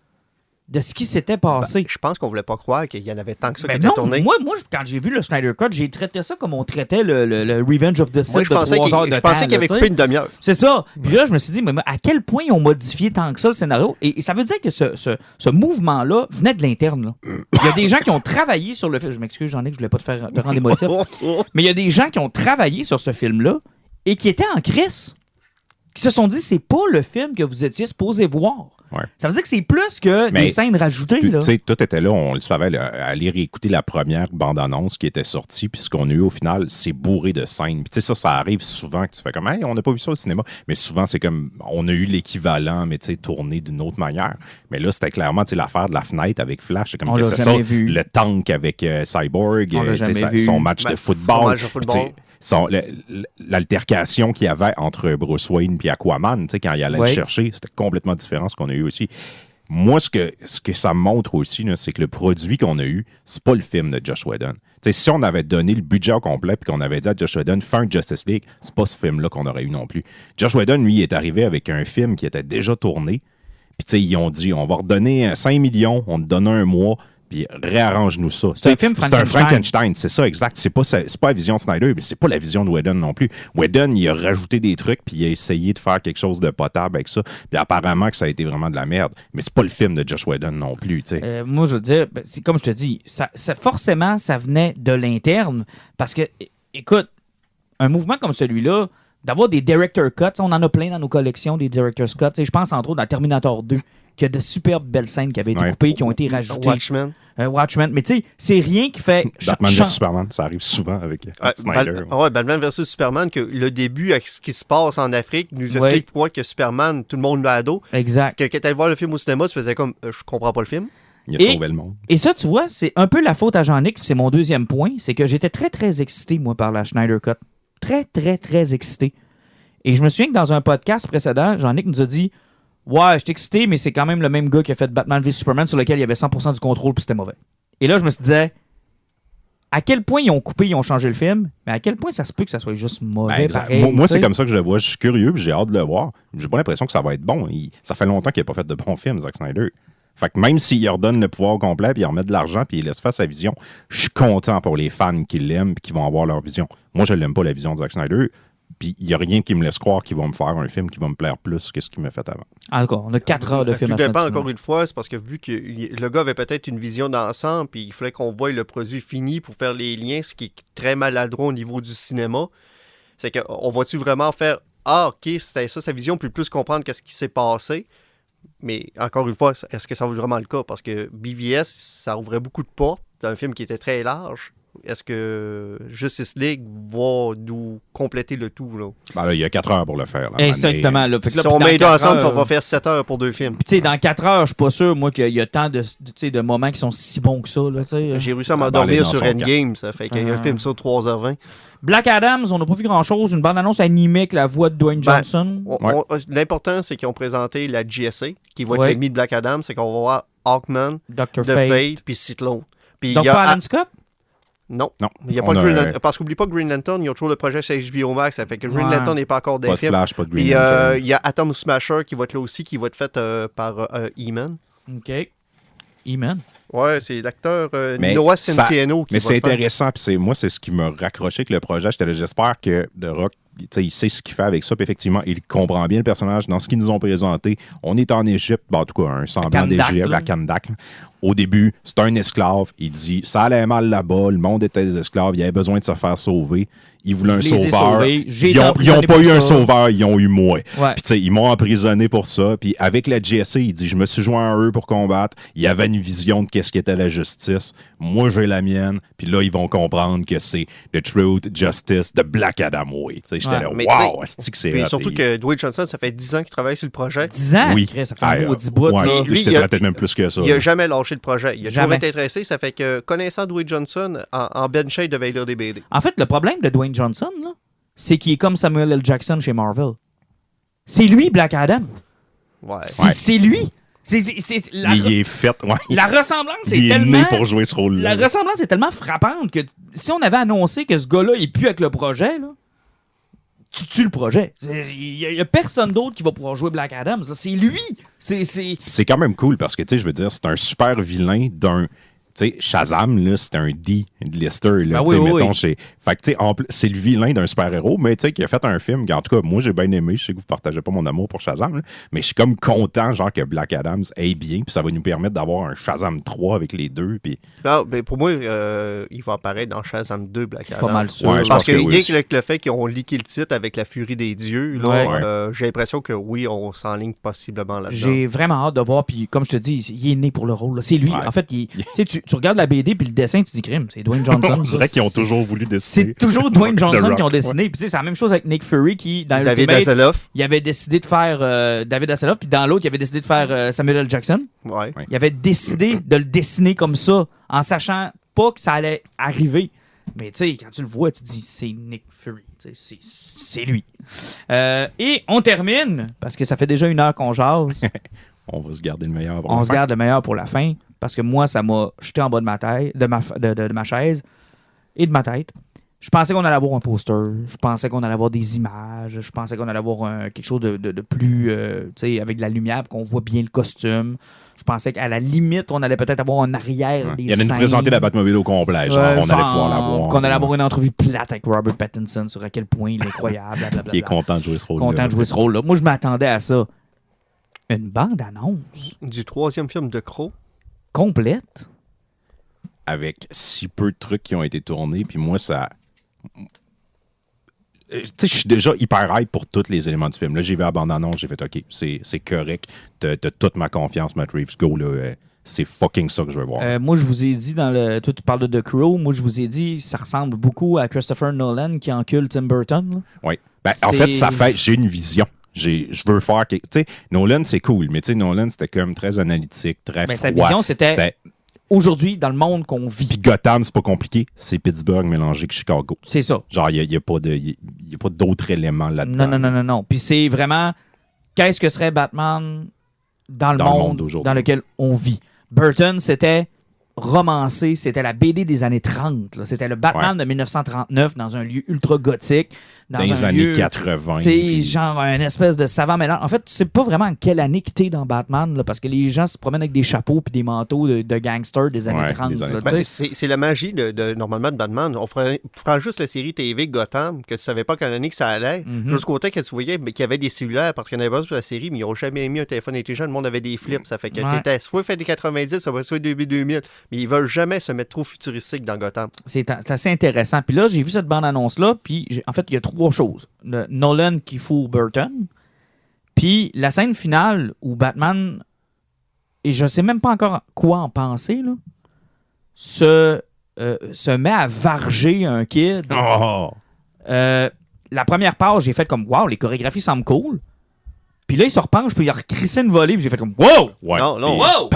de ce qui s'était passé. Je pense qu'on voulait pas croire qu'il y en avait tant que ça qui Ben était non, tourné. moi, quand j'ai vu le Snyder Cut, j'ai traité ça comme on traitait le Revenge of the Sith Moi, de 3 heures de temps. je pensais qu'il avait coupé une demi-heure. C'est ça. Puis là, je me suis dit, mais à quel point ils ont modifié tant que ça le scénario? Et ça veut dire que ce mouvement-là venait de l'interne. Là. Il y a des gens qui ont travaillé sur le film. Je m'excuse, Jean-Nic, je voulais pas te rendre émotif. Mais il y a des gens qui ont travaillé sur ce film-là et qui étaient en crise. Qui se sont dit, c'est pas le film que vous étiez supposé voir. Ouais. Ça veut dire que c'est plus que des scènes rajoutées. Tu là. sais, tout était là, on le savait, là, aller réécouter la première bande-annonce qui était sortie, puis ce qu'on a eu au final, c'est bourré de scènes. Puis tu sais, ça arrive souvent que tu fais comme, hey, on n'a pas vu ça au cinéma. Mais souvent, c'est comme, on a eu l'équivalent, mais tu sais, tourné d'une autre manière. Mais là, c'était clairement, tu sais, l'affaire de la fenêtre avec Flash. C'est comme, que c'est ça, vu. le tank avec Cyborg, On l'a jamais vu. son match de football. football. L'altercation qu'il y avait entre Bruce Wayne et Aquaman, quand il allait le chercher, c'était complètement différent ce qu'on a eu aussi. Moi, ce que ça me montre aussi, là, c'est que le produit qu'on a eu, c'est pas le film de Joss Whedon. T'sais, si on avait donné le budget au complet et qu'on avait dit à Joss Whedon, fais un Justice League, c'est pas ce film-là qu'on aurait eu non plus. Joss Whedon, lui, est arrivé avec un film qui était déjà tourné. Puis ils ont dit, on va redonner 5 millions, on te donne un mois, puis réarrange-nous ça. C'est un film Frankenstein. C'est un Frankenstein, c'est ça, exact. C'est pas la vision de Snyder, mais c'est pas la vision de Whedon non plus. Whedon, il a rajouté des trucs, puis il a essayé de faire quelque chose de potable avec ça. Puis apparemment que ça a été vraiment de la merde. Mais c'est pas le film de Joss Whedon non plus, tu sais. Moi, je veux dire, c'est comme je te dis, forcément, ça venait de l'interne. Parce que, écoute, un mouvement comme celui-là, d'avoir des director cuts, on en a plein dans nos collections, des director's cuts. Je pense entre autres dans Terminator 2, qu'il y a de superbes belles scènes qui avaient été coupées, qui ont été rajoutées. Watchmen. Mais tu sais, c'est rien qui fait... Batman vs Superman, ça arrive souvent avec Snyder. Batman vs Superman, que le début avec ce qui se passe en Afrique nous explique pourquoi que Superman, tout le monde l'a ado. Exact. Que quand tu allais voir le film au cinéma, tu faisais comme, je comprends pas le film. Il a sauvé le monde. Et ça, tu vois, c'est un peu la faute à Jean-Nic, c'est mon deuxième point, c'est que j'étais très, très excité, moi, par la Snyder Cut. Très, très, très excité. Et je me souviens que dans un podcast précédent, Jean-Nic nous a dit « Ouais, je suis excité, mais c'est quand même le même gars qui a fait Batman v Superman sur lequel il y avait 100% du contrôle puis c'était mauvais. » Et là, je me suis dit à quel point ils ont coupé, ils ont changé le film, mais à quel point ça se peut que ça soit juste mauvais pareil. Moi, c'est comme ça que je le vois. Je suis curieux puis j'ai hâte de le voir. J'ai pas l'impression que ça va être bon. Ça fait longtemps qu'il n'a pas fait de bons films, Zack Snyder. Fait que même s'il redonne le pouvoir au complet, puis il remet de l'argent, puis il laisse faire sa vision, je suis content pour les fans qui l'aiment et qui vont avoir leur vision. Moi, je l'aime pas, la vision de Zack Snyder. Puis il n'y a rien qui me laisse croire qu'il va me faire un film qui va me plaire plus que ce qu'il m'a fait avant. Encore, on a 4 heures de film à Tout dépend encore une fois, c'est parce que vu que le gars avait peut-être une vision d'ensemble, puis il fallait qu'on voie le produit fini pour faire les liens, ce qui est très maladroit au niveau du cinéma. C'est qu'on va-tu vraiment faire « Ah, OK, c'était ça sa vision », puis plus comprendre qu'est-ce qui s'est passé. Mais encore une fois, est-ce que ça va vraiment le cas? Parce que BVS, ça ouvrait beaucoup de portes d'un film qui était très large. Est-ce que Justice League va nous compléter le tout? Là? Ben là, il y a 4 heures pour le faire. Là, exactement. Là. Si on met les deux ensemble, on va faire 7 heures pour 2 films. Puis dans 4 heures, je suis pas sûr, moi, qu'il y a tant de moments qui sont si bons que ça. Là, j'ai réussi à m'endormir sur Endgame, ça fait qu'il y a un film sur 3h20. Black Adams, on n'a pas vu grand-chose. Une bande-annonce animée avec la voix de Dwayne Johnson. L'important, c'est qu'ils ont présenté la GSA, qui va être l'ennemi de Black Adams, c'est qu'on va voir Hawkman, Dr. The Fate, puis Cyclone. Donc pas Alan Scott? Non. Il y a pas Green Lantern. Parce qu'oublie pas Green Lantern, ils ont toujours le projet chez HBO Max. Ça fait que Green Lantern n'est pas encore des films. Flash, pas de Green Puis Lantern. il y a Atom Smasher qui va être là aussi, qui va être fait par E-Man. OK. E-Man. Ouais, c'est l'acteur Noah Centineo qui mais va c'est le faire. intéressant, puis moi, c'est ce qui m'a raccroché avec le projet. J'espère que The Rock, il sait ce qu'il fait avec ça, puis effectivement, il comprend bien le personnage dans ce qu'ils nous ont présenté. On est en Égypte, en tout cas, un semblant d'Égypte, à Kandak. au début, c'est un esclave. Il dit, ça allait mal là-bas, le monde était des esclaves, il avait besoin de se faire sauver. Ils voulaient un sauveur. Ils n'ont pas eu un sauveur, ils ont eu moi. Ouais. Puis tu sais, ils m'ont emprisonné pour ça. Puis avec la GSA, il dit, je me suis joint à eux pour combattre. Il y avait une vision de qu'est-ce qu'était la justice. Moi, j'ai la mienne. Puis là, ils vont comprendre que c'est the truth, justice, the Black Adam way. Tu sais, j'étais là, wow, est-ce que c'est puis raté. surtout que Dwayne Johnson, ça fait 10 ans qu'il travaille sur le projet. 10 ans? Oui. Ça fait un maudit bout. Ouais, Là. Lui, je te dirais peut-être même plus que ça. Il n'a jamais lâché le projet. Il a toujours Jamais. été intéressé. Ça fait que, connaissant Dwayne Johnson, en bench il devait lire des BD. En fait, le problème de Dwayne Johnson, là, c'est qu'il est comme Samuel L. Jackson chez Marvel. C'est lui, Black Adam. Ouais. C'est lui. Il est fait, ouais. La ressemblance est Il est tellement... né pour jouer ce rôle-là. La ressemblance est tellement frappante que si on avait annoncé que ce gars-là est plus avec le projet, là, tu tues le projet. Il y a personne d'autre qui va pouvoir jouer Black Adam. Ça, c'est lui. C'est quand même cool parce que, tu sais, je veux dire, c'est un super vilain d'un... Tu sais, Shazam, là, c'est un D de Lister, là, tu sais, mettons, chez... Fait que, tu sais, c'est le vilain d'un super-héros, mais, tu sais, qui a fait un film, en tout cas, moi, j'ai bien aimé, je sais que vous partagez pas mon amour pour Shazam, là, mais je suis comme content, genre, que Black Adam aille bien, puis ça va nous permettre d'avoir un Shazam 3 avec les deux, puis... Non, mais pour moi, il va apparaître dans Shazam 2, Black Adam. Pas mal sûr. Ouais, je Parce pense que que oui. rien qu'avec le fait qu'ils ont leaké le titre avec la furie des dieux, là, Ouais. j'ai l'impression que oui, on s'enligne possiblement là-dedans. J'ai vraiment hâte de voir. Puis, comme je te dis, il est né pour le rôle. Là. C'est lui. Ouais. En fait, tu sais, tu regardes la BD puis le dessin, tu dis crime, c'est Dwayne Johnson. On dirait qu'ils ont toujours voulu dessiner. C'est toujours Dwayne Johnson Rock, qui ont dessiné. Puis, tu sais, c'est la même chose avec Nick Fury qui, dans David Ultimate, Hasselhoff. il avait décidé de faire David Hasselhoff. Puis, dans l'autre, il avait décidé de faire Samuel L. Jackson. Ouais. Il avait décidé de le dessiner comme ça, en sachant pas que ça allait arriver. Mais tu sais, quand tu le vois, tu te dis, c'est Nick Fury. C'est lui. Et on termine, parce que ça fait déjà 1 heure qu'on jase. On va se garder le meilleur pour On la se fin. garde le meilleur pour la fin, parce que moi, ça m'a jeté en bas de ma tête, de ma chaise et de ma tête. Je pensais qu'on allait avoir un poster, je pensais qu'on allait avoir des images, je pensais qu'on allait avoir quelque chose de plus, tu sais, avec de la lumière, pour qu'on voit bien le costume. Je pensais qu'à la limite, on allait peut-être avoir en arrière des Il allait nous scènes. présenter la Batmobile au complet, genre, on allait pouvoir la voir. Qu'on allait avoir une entrevue plate avec Robert Pattinson sur à quel point il est incroyable, blablabla. Qui est content de jouer ce rôle-là. Content de jouer ce rôle-là. Moi, je m'attendais à ça. Une bande-annonce Du 3e film de Crow. complète. Avec si peu de trucs qui ont été tournés, puis moi, ça... Tu sais, je suis déjà hyper hype pour tous les éléments du film. Là, j'ai vu la bande-annonce, j'ai fait « OK, c'est correct. T'as toute ma confiance, Matt Reeves. Go, là. C'est fucking ça que je veux voir. Moi, je vous ai dit, toi, tu parles de The Crow. Moi, je vous ai dit, ça ressemble beaucoup à Christopher Nolan qui encule Tim Burton. Là. Oui. Ben, en fait, ça fait... J'ai une vision. Je veux faire... Tu sais, Nolan, c'est cool, mais tu sais, Nolan, c'était comme très analytique, très froid. Sa vision, c'était aujourd'hui, dans le monde qu'on vit. Puis Gotham, c'est pas compliqué. C'est Pittsburgh mélangé avec Chicago. C'est ça. Genre, il n'y a pas d'autres éléments là-dedans. Non. Puis c'est vraiment, qu'est-ce que serait Batman dans le monde d'aujourd'hui. dans lequel on vit. Burton, c'était romancé, c'était la BD des années 30. Là. C'était le Batman de 1939 dans un lieu ultra gothique. Dans les un années lieu, 80. C'est genre un espèce de savant mélange. En fait, tu sais pas vraiment en quelle année que t'es dans Batman, là, parce que les gens se promènent avec des chapeaux puis des manteaux de gangsters des années 30. des années là, 30. tu sais. C'est la magie normalement de Batman. On ferait juste la série TV Gotham, que tu savais pas quelle année que ça allait, jusqu'au temps que tu voyais qu'il y avait des cellulaires, parce qu'il y en avait pas sur la série, mais ils n'ont jamais mis un téléphone intelligent. Le monde avait des flips. Ça fait que t'étais soit fait des 90, soit début 2000. Mais ils veulent jamais se mettre trop futuristique dans Gotham. C'est assez intéressant. Puis là, j'ai vu cette bande-annonce-là, puis en fait, il y a 3 choses. Nolan qui fout Burton, puis la scène finale où Batman, et je sais même pas encore quoi en penser, là, se met à varger un kid. Oh! La première page, j'ai fait comme « Wow, les chorégraphies semblent cool ». Puis là, il se repenche, puis il a recrissé une volée, puis j'ai fait comme « Wow! » Ouais. Non. Wow!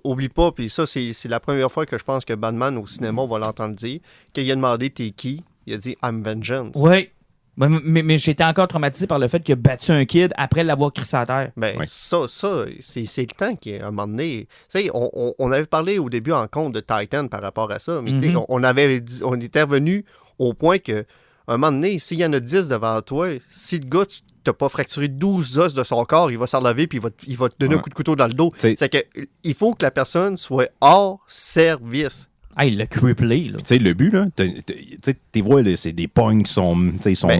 Oublie pas, puis ça, c'est la première fois que je pense que Batman au cinéma, on va l'entendre dire, qu'il a demandé t'es qui, il a dit I'm Vengeance. Oui. Mais j'étais encore traumatisé par le fait qu'il a battu un kid après l'avoir crissé à terre. Ben, ça c'est le temps qui, à un moment donné... Tu sais, on avait parlé au début en compte de Titan par rapport à ça, mais tu sais, on était revenu au point que, à un moment donné, s'il y en a 10 devant toi, si le gars, tu t'as pas fracturé 12 os de son corps, il va s'enlever puis il va te donner un coup de couteau dans le dos. C'est que il faut que la personne soit hors service. Ah, il l'a cripplé, là. Tu sais, le but, là, tu vois, là, c'est des pognes qui sont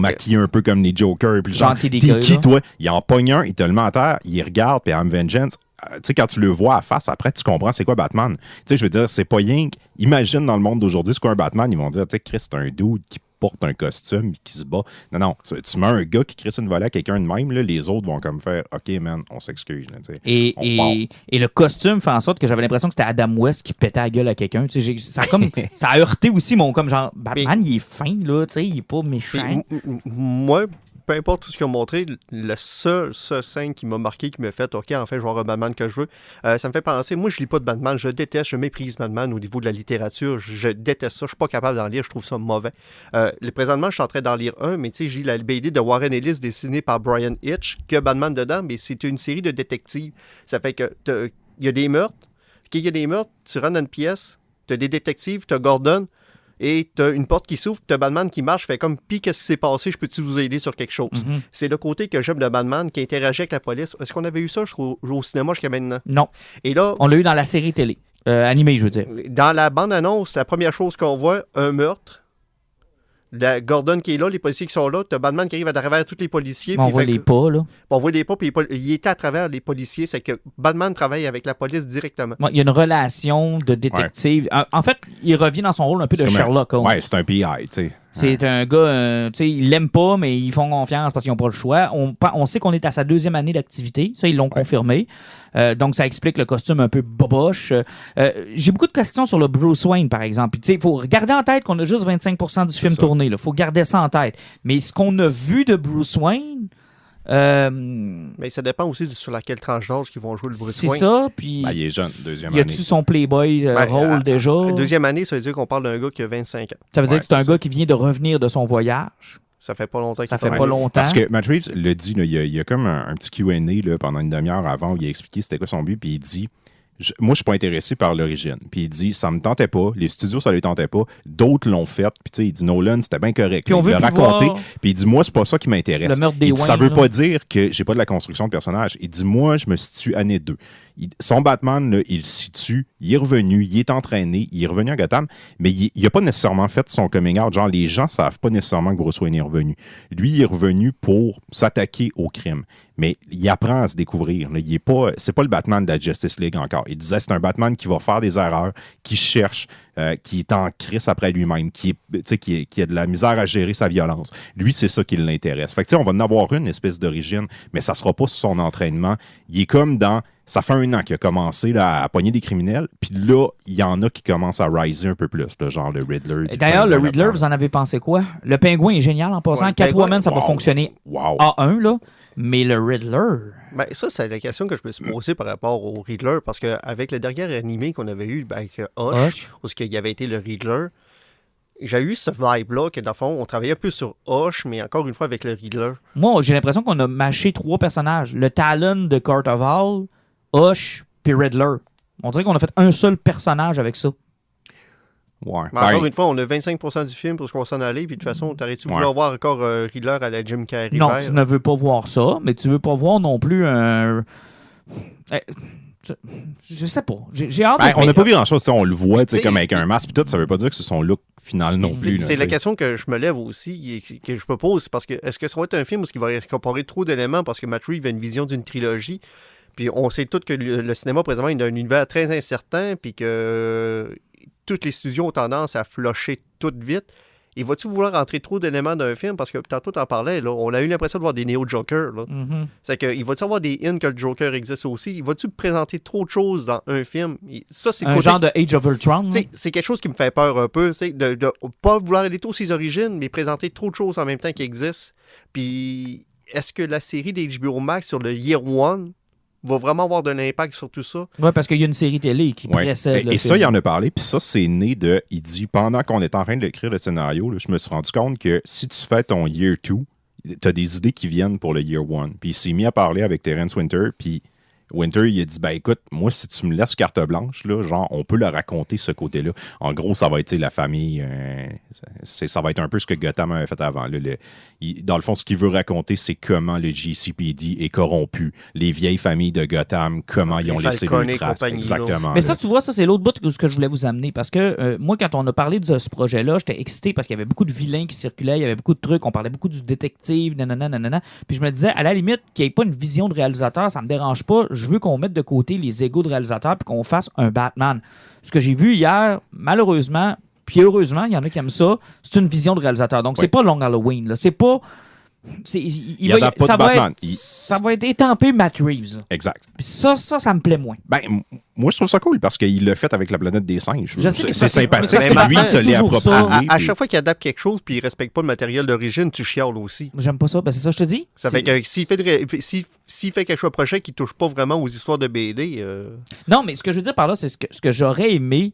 maquillés un peu comme les Jokers. Puis genre, Gentil des t'es gars, qui, là? toi? Il en pogne un, il te le met à terre, il regarde, puis I'm Vengeance. sais, quand tu le vois à face, après, tu comprends c'est quoi Batman. Tu sais, je veux dire, c'est pas rien. Imagine dans le monde d'aujourd'hui, c'est quoi un Batman? Ils vont dire, tu sais, Chris, c'est un dude qui porte un costume et qui se bat. Non, tu mets un gars qui crisse une volée à quelqu'un de même, là, les autres vont comme faire, OK, man, on s'excuse. Là, et le costume fait en sorte que j'avais l'impression que c'était Adam West qui pétait la gueule à quelqu'un. Ça a heurté aussi mon comme genre, Batman, il est fin, là, il est pas méchant. Moi, peu importe tout ce qu'ils ont montré, le seul scène qui m'a marqué, qui m'a fait OK, enfin, je vais avoir un Batman que je veux, ça me fait penser, moi, je lis pas de Batman, je déteste, je méprise Batman au niveau de la littérature, je déteste ça, je suis pas capable d'en lire, je trouve ça mauvais. Présentement, je suis en train d'en lire un, mais tu sais, j'ai la BD de Warren Ellis dessinée par Brian Hitch, qui a Batman dedans, mais c'est une série de détectives. Ça fait que il y a des meurtres, il y a des meurtres, tu rentres dans une pièce, t'as des détectives, t'as Gordon, et t'as une porte qui s'ouvre, t'as Batman qui marche, fait comme, pis qu'est-ce qui s'est passé, je peux-tu vous aider sur quelque chose? Mm-hmm. C'est le côté que j'aime de Batman qui interagit avec la police. Est-ce qu'on avait eu ça au cinéma jusqu'à maintenant? Non. Et là, on l'a eu dans la série télé, animée, je veux dire. Dans la bande-annonce, la première chose qu'on voit, un meurtre. Gordon qui est là, les policiers qui sont là, t'as Batman qui arrive à travers tous les policiers. On voit les pas, là. On voit les pas, puis il était à travers les policiers. C'est que Batman travaille avec la police directement. Il y a une relation de détective. Ouais. En fait, il revient dans son rôle un peu de Sherlock Holmes. Ouais, c'est un PI, tu sais. C'est un gars, tu sais, ils l'aiment pas, mais ils font confiance parce qu'ils n'ont pas le choix. On sait qu'on est à sa 2e année d'activité. Ça, ils l'ont confirmé. Donc, ça explique le costume un peu boboche. J'ai beaucoup de questions sur le Bruce Wayne, par exemple. Tu sais, il faut garder en tête qu'on a juste 25% du film tourné. Il faut garder ça en tête. Mais ce qu'on a vu de Bruce Wayne... Mais ça dépend aussi sur laquelle tranche d'âge qu'ils vont jouer le Bruce Wayne. C'est ça, puis... il est jeune, 2e année. Y a-tu son Playboy rôle déjà? 2e année, ça veut dire qu'on parle d'un gars qui a 25 ans. Ça veut dire que c'est un gars qui vient de revenir de son voyage. Ça fait pas longtemps qu'il Ça fait pas longtemps. Parce que Matt Reeves le dit, il y a comme un petit Q&A là, pendant une demi-heure avant où il a expliqué c'était quoi son but, puis il dit... Moi, je suis pas intéressé par l'origine. Puis il dit, ça me tentait pas, les studios, ça les tentait pas, d'autres l'ont fait. Puis tu sais, il dit, Nolan, c'était bien correct. Puis on il l'a raconté. voir... Puis il dit, moi, c'est pas ça qui m'intéresse. Le meurtre des Wayne, ça veut pas dire que j'ai pas de la construction de personnage. Il dit, moi, je me situe année 2. Son Batman, là, il se situe, il est revenu, il est entraîné, il est revenu à Gotham, mais il a pas nécessairement fait son coming out. Genre, les gens savent pas nécessairement que Bruce Wayne est revenu. Lui, il est revenu pour s'attaquer au crime. Mais il apprend à se découvrir. Là. C'est pas le Batman de la Justice League encore. Il disait c'est un Batman qui va faire des erreurs, qui cherche, qui est en crise après lui-même, qui a de la misère à gérer sa violence. Lui, c'est ça qui l'intéresse. Fait que on va en avoir une espèce d'origine, mais ça sera pas sur son entraînement. Il est comme dans... Ça fait 1 an qu'il a commencé là, à pogner des criminels, puis là, il y en a qui commencent à riser un peu plus, là, genre le Riddler. D'ailleurs, le Riddler, vous en avez pensé quoi? Le pingouin est génial en passant. Catwoman, ça va fonctionner A1, là. Mais le Riddler... Ben, ça, c'est la question que je me suis posée par rapport au Riddler, parce qu'avec le dernier animé qu'on avait eu avec Hush, où il avait été le Riddler, j'ai eu ce vibe-là que, dans le fond, on travaillait plus sur Hush, mais encore une fois avec le Riddler. Moi, j'ai l'impression qu'on a mâché 3 personnages. Le Talon de Court of Hall, Hush, puis Riddler. On dirait qu'on a fait un seul personnage avec ça. Ouais. Mais encore une fois, on a 25% du film pour ce qu'on s'en allait, puis de toute façon, t'aurais-tu voulu voir encore Riddler à la Jim Carrey? Non, tu ne veux pas voir ça, mais tu veux pas voir non plus un... Je sais pas. J'ai hâte de... On n'a pas vu grand-chose. On le voit comme avec un masque, puis tout, ça veut pas dire que c'est son look final non plus. C'est la question que je me lève aussi, que je me pose, parce que est-ce que ça va être un film où il va incorporer trop d'éléments, parce que Matt Reeves a une vision d'une trilogie, puis on sait tous que le cinéma, présentement, il a un univers très incertain, puis que tous les studios ont tendance à flusher tout vite. Et vas-tu vouloir rentrer trop d'éléments d'un film? Parce que tantôt, t'en parlais, là, on a eu l'impression de voir des Neo-Joker. C'est que, il va-tu avoir des hints que le Joker existe aussi? Il va-tu présenter trop de choses dans un film? Ça, c'est genre de Age of Ultron? C'est quelque chose qui me fait peur un peu, de pas vouloir aller trop ses origines, mais présenter trop de choses en même temps qui existent. Puis, est-ce que la série d'HBO Max sur le Year One va vraiment avoir de l'impact sur tout ça? Oui, parce qu'il y a une série télé qui précède le film. Ça, il en a parlé, puis ça, c'est né de... Il dit, pendant qu'on est en train d'écrire le scénario, là, je me suis rendu compte que si tu fais ton Year 2, tu as des idées qui viennent pour le Year 1. Puis il s'est mis à parler avec Terrence Winter, puis Winter, il a dit, ben écoute, moi, si tu me laisses carte blanche, là, genre, on peut le raconter, ce côté-là. En gros, ça va être la famille, ça va être un peu ce que Gotham avait fait avant. Là, dans le fond, ce qu'il veut raconter, c'est comment le GCPD est corrompu. Les vieilles familles de Gotham, comment ils ont laissé des traces. Exactement. Mais ça, tu vois, ça, c'est l'autre bout que ce que je voulais vous amener. Parce que moi, quand on a parlé de ce projet-là, j'étais excité parce qu'il y avait beaucoup de vilains qui circulaient, il y avait beaucoup de trucs, on parlait beaucoup du détective, nanana. Puis je me disais, à la limite, qu'il n'y ait pas une vision de réalisateur, ça me dérange pas. je veux qu'on mette de côté les égos de réalisateurs et qu'on fasse un Batman. Ce que j'ai vu hier, malheureusement, puis heureusement, il y en a qui aiment ça, c'est une vision de réalisateur. Donc, c'est pas Long Halloween. Là. C'est pas... Ça va être étampé Matt Reeves. Là. Exact. Puis ça me plaît moins. Ben, moi, je trouve ça cool parce qu'il l'a fait avec la planète des singes. C'est sympathique. Mais Lui, il se l'est approprié. À chaque fois qu'il adapte quelque chose puis il respecte pas le matériel d'origine, tu chiales aussi. J'aime pas ça. Ben, c'est ça que je te dis. Ça fait que s'il fait quelque chose de projet qui touche pas vraiment aux histoires de BD... Non, mais ce que je veux dire par là, c'est ce que j'aurais aimé,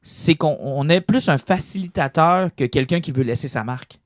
c'est qu'on ait plus un facilitateur que quelqu'un qui veut laisser sa marque.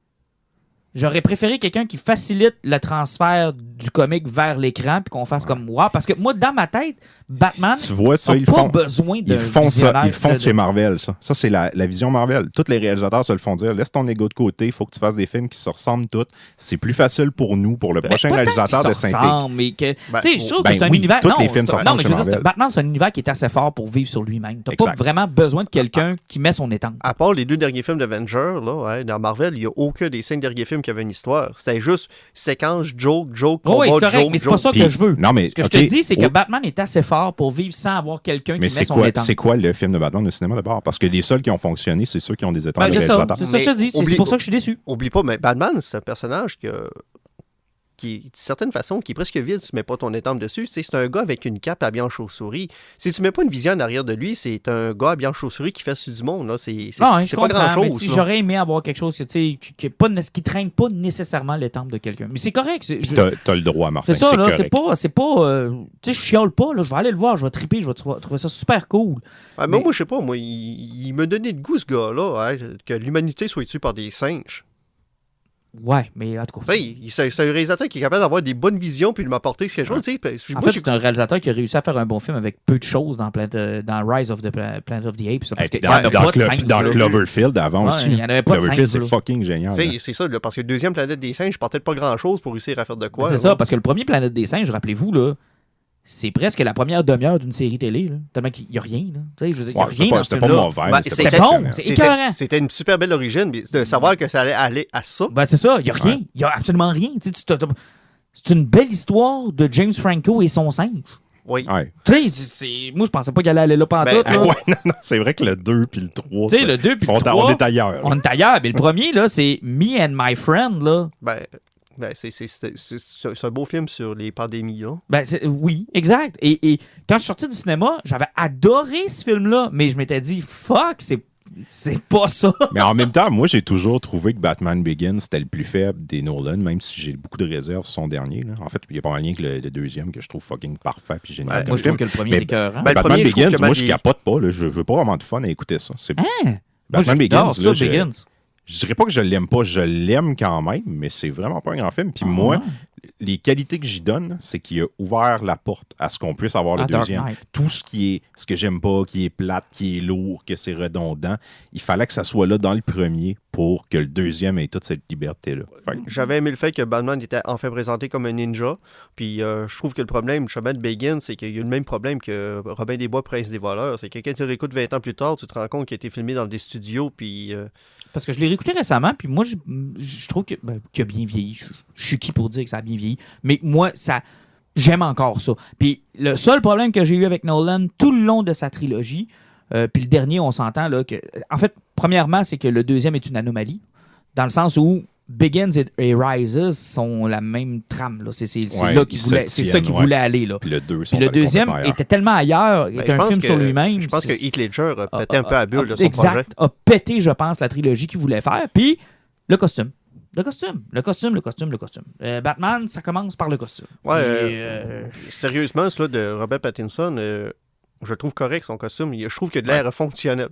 J'aurais préféré quelqu'un qui facilite le transfert du comic vers l'écran puis qu'on fasse comme wow. Parce que moi, dans ma tête, Batman tu vois ça, n'a pas besoin de Ils font chez Marvel, ça. Ça, c'est la vision Marvel. Tous les réalisateurs se le font dire. Laisse ton ego de côté, il faut que tu fasses des films qui se ressemblent tous. C'est plus facile pour nous, pour le prochain réalisateur de s'intégrer. Mais que, je trouve que c'est un univers... Tous les films se ressemblent chez Marvel. Batman, c'est un univers qui est assez fort pour vivre sur lui-même. T'as pas vraiment besoin de quelqu'un qui met son étampe. À part les 2 derniers films d'Avengers, dans Marvel, il n'y a aucun des 5 derniers films qui avait une histoire. C'était juste séquence, joke, combat, c'est correct, joke, mais c'est pas ça que je veux. Non, mais, ce que je te dis, c'est que Batman est assez fort pour vivre sans avoir quelqu'un qui met son étampe. C'est quoi le film de Batman au cinéma d'abord? Parce que les seuls qui ont fonctionné, c'est ceux qui ont des étoiles de réalisateurs. C'est ça que je te dis. C'est pour ça que je suis déçu. Oublie pas, mais Batman, c'est un personnage qui, d'une certaine façon, qui est presque vide si tu mets pas ton étampe dessus. C'est un gars avec une cape habillé en chauve-souris. Si tu mets pas une vision en arrière de lui, c'est un gars habillé en chauve-souris qui fait sur du monde. Là. C'est pas grand-chose. J'aurais aimé avoir quelque chose qui traîne pas nécessairement l'étampe de quelqu'un. Mais c'est correct. T'as le droit, Martin. C'est ça, là. C'est pas je chiale pas. Là, je vais aller le voir, je vais triper, je vais trouver ça super cool. Mais moi, je sais pas. Moi, il me donnait de goût, ce gars-là, que l'humanité soit tuée par des singes. Ouais, mais en tout cas. C'est un réalisateur qui est capable d'avoir des bonnes visions puis de m'apporter quelque chose. En fait, c'est un réalisateur qui a réussi à faire un bon film avec peu de choses dans Rise of the Planet of the Apes. Parce dans Cloverfield avant aussi. Il y en avait pas de Cloverfield, c'est fucking génial. C'est ça, là, parce que le deuxième Planète des singes, je partais de pas grand-chose pour réussir à faire de quoi. C'est ça, parce que le premier Planète des singes, rappelez-vous, là, c'est presque la première demi-heure d'une série télé. Là. Tellement qu'il n'y a rien. Là. Je veux dire, il y a rien dans ce film-là. C'était pas mauvais. C'était bon. C'est écœurant. C'était une super belle origine, mais de savoir que ça allait aller à ça. C'est ça. Il n'y a rien. Il n'y a absolument rien. C'est une belle histoire de James Franco et son singe. Oui. Ouais. Moi, je pensais pas qu'il allait aller là pendant tout. Non, c'est vrai que le 2 puis le 3, le 2 puis le 3, on est ailleurs. On est ailleurs. Mais le premier, là, c'est Me and My Friend. Là. C'est un beau film sur les pandémies. Là. Oui, exact. Et quand je suis sorti du cinéma, j'avais adoré ce film-là, mais je m'étais dit, fuck, c'est pas ça. Mais en même temps, moi, j'ai toujours trouvé que Batman Begins, c'était le plus faible des Nolan, même si j'ai beaucoup de réserves sur son dernier. Là. En fait, il n'y a pas un lien que le deuxième, que je trouve fucking parfait puis génial. Moi, je trouve que le premier est écœurant. Batman Begins, moi, je capote pas. Là. Je veux pas vraiment de fun à écouter ça. Batman Begins, je dirais pas que je l'aime pas, je l'aime quand même, mais c'est vraiment pas un grand film. Puis moi, les qualités que j'y donne, c'est qu'il a ouvert la porte à ce qu'on puisse avoir le deuxième. Tout ce que j'aime pas, qui est plate, qui est lourd, que c'est redondant, il fallait que ça soit là dans le premier pour que le deuxième ait toute cette liberté-là. J'avais aimé le fait que Batman était enfin présenté comme un ninja. Puis je trouve que le problème, chemin de Begins, c'est qu'il y a le même problème que Robin des Bois, Prince des voleurs. C'est que quand tu l'écoutes 20 ans plus tard, tu te rends compte qu'il a été filmé dans des studios. Puis parce que je l'ai réécouté récemment, puis moi, je trouve qu'il a bien vieilli. Je suis qui pour dire que ça a bien vieilli? Mais moi, j'aime encore ça. Puis le seul problème que j'ai eu avec Nolan tout le long de sa trilogie, puis le dernier, on s'entend, là, que... En fait, premièrement, c'est que le deuxième est une anomalie, dans le sens où Begins et Rises sont la même trame. Là. C'est ça qu'il voulait aller. Là. Puis le deuxième était tellement ailleurs, était un film sur lui-même. Je pense que Heath Ledger a pété un peu à bulle de son projet. A pété, je pense, la trilogie qu'il voulait faire. Puis le costume. Batman, ça commence par le costume. Sérieusement, celui de Robert Pattinson... je trouve correct son costume. Je trouve qu'il a de l'air fonctionnel.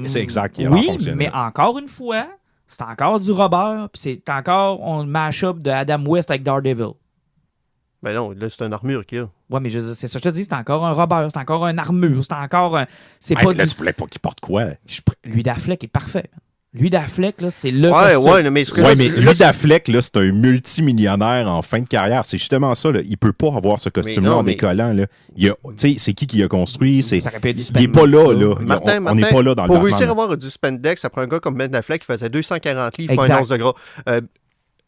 C'est exact. Mais encore une fois, c'est encore du Robert, puis c'est encore un mash-up de Adam West avec Daredevil. Ben non, là, c'est une armure qu'il y a. Ouais, mais c'est ça que je te dis, c'est encore un Robert, c'est encore une armure, c'est encore un... tu voulais pas qu'il porte quoi? Lui d'Affleck est parfait. Lui d'Affleck, là, c'est le costume. Mais lui d'Affleck, là, c'est un multimillionnaire en fin de carrière. C'est justement ça, là. Il peut pas avoir ce costume-là en décollant, là. C'est qui a construit? Il n'est pas là, là. Martin, on n'est pas là dans le pour réussir à avoir du spandex, ça prend un gars comme Ben Affleck qui faisait 240 livres pour un once de gras.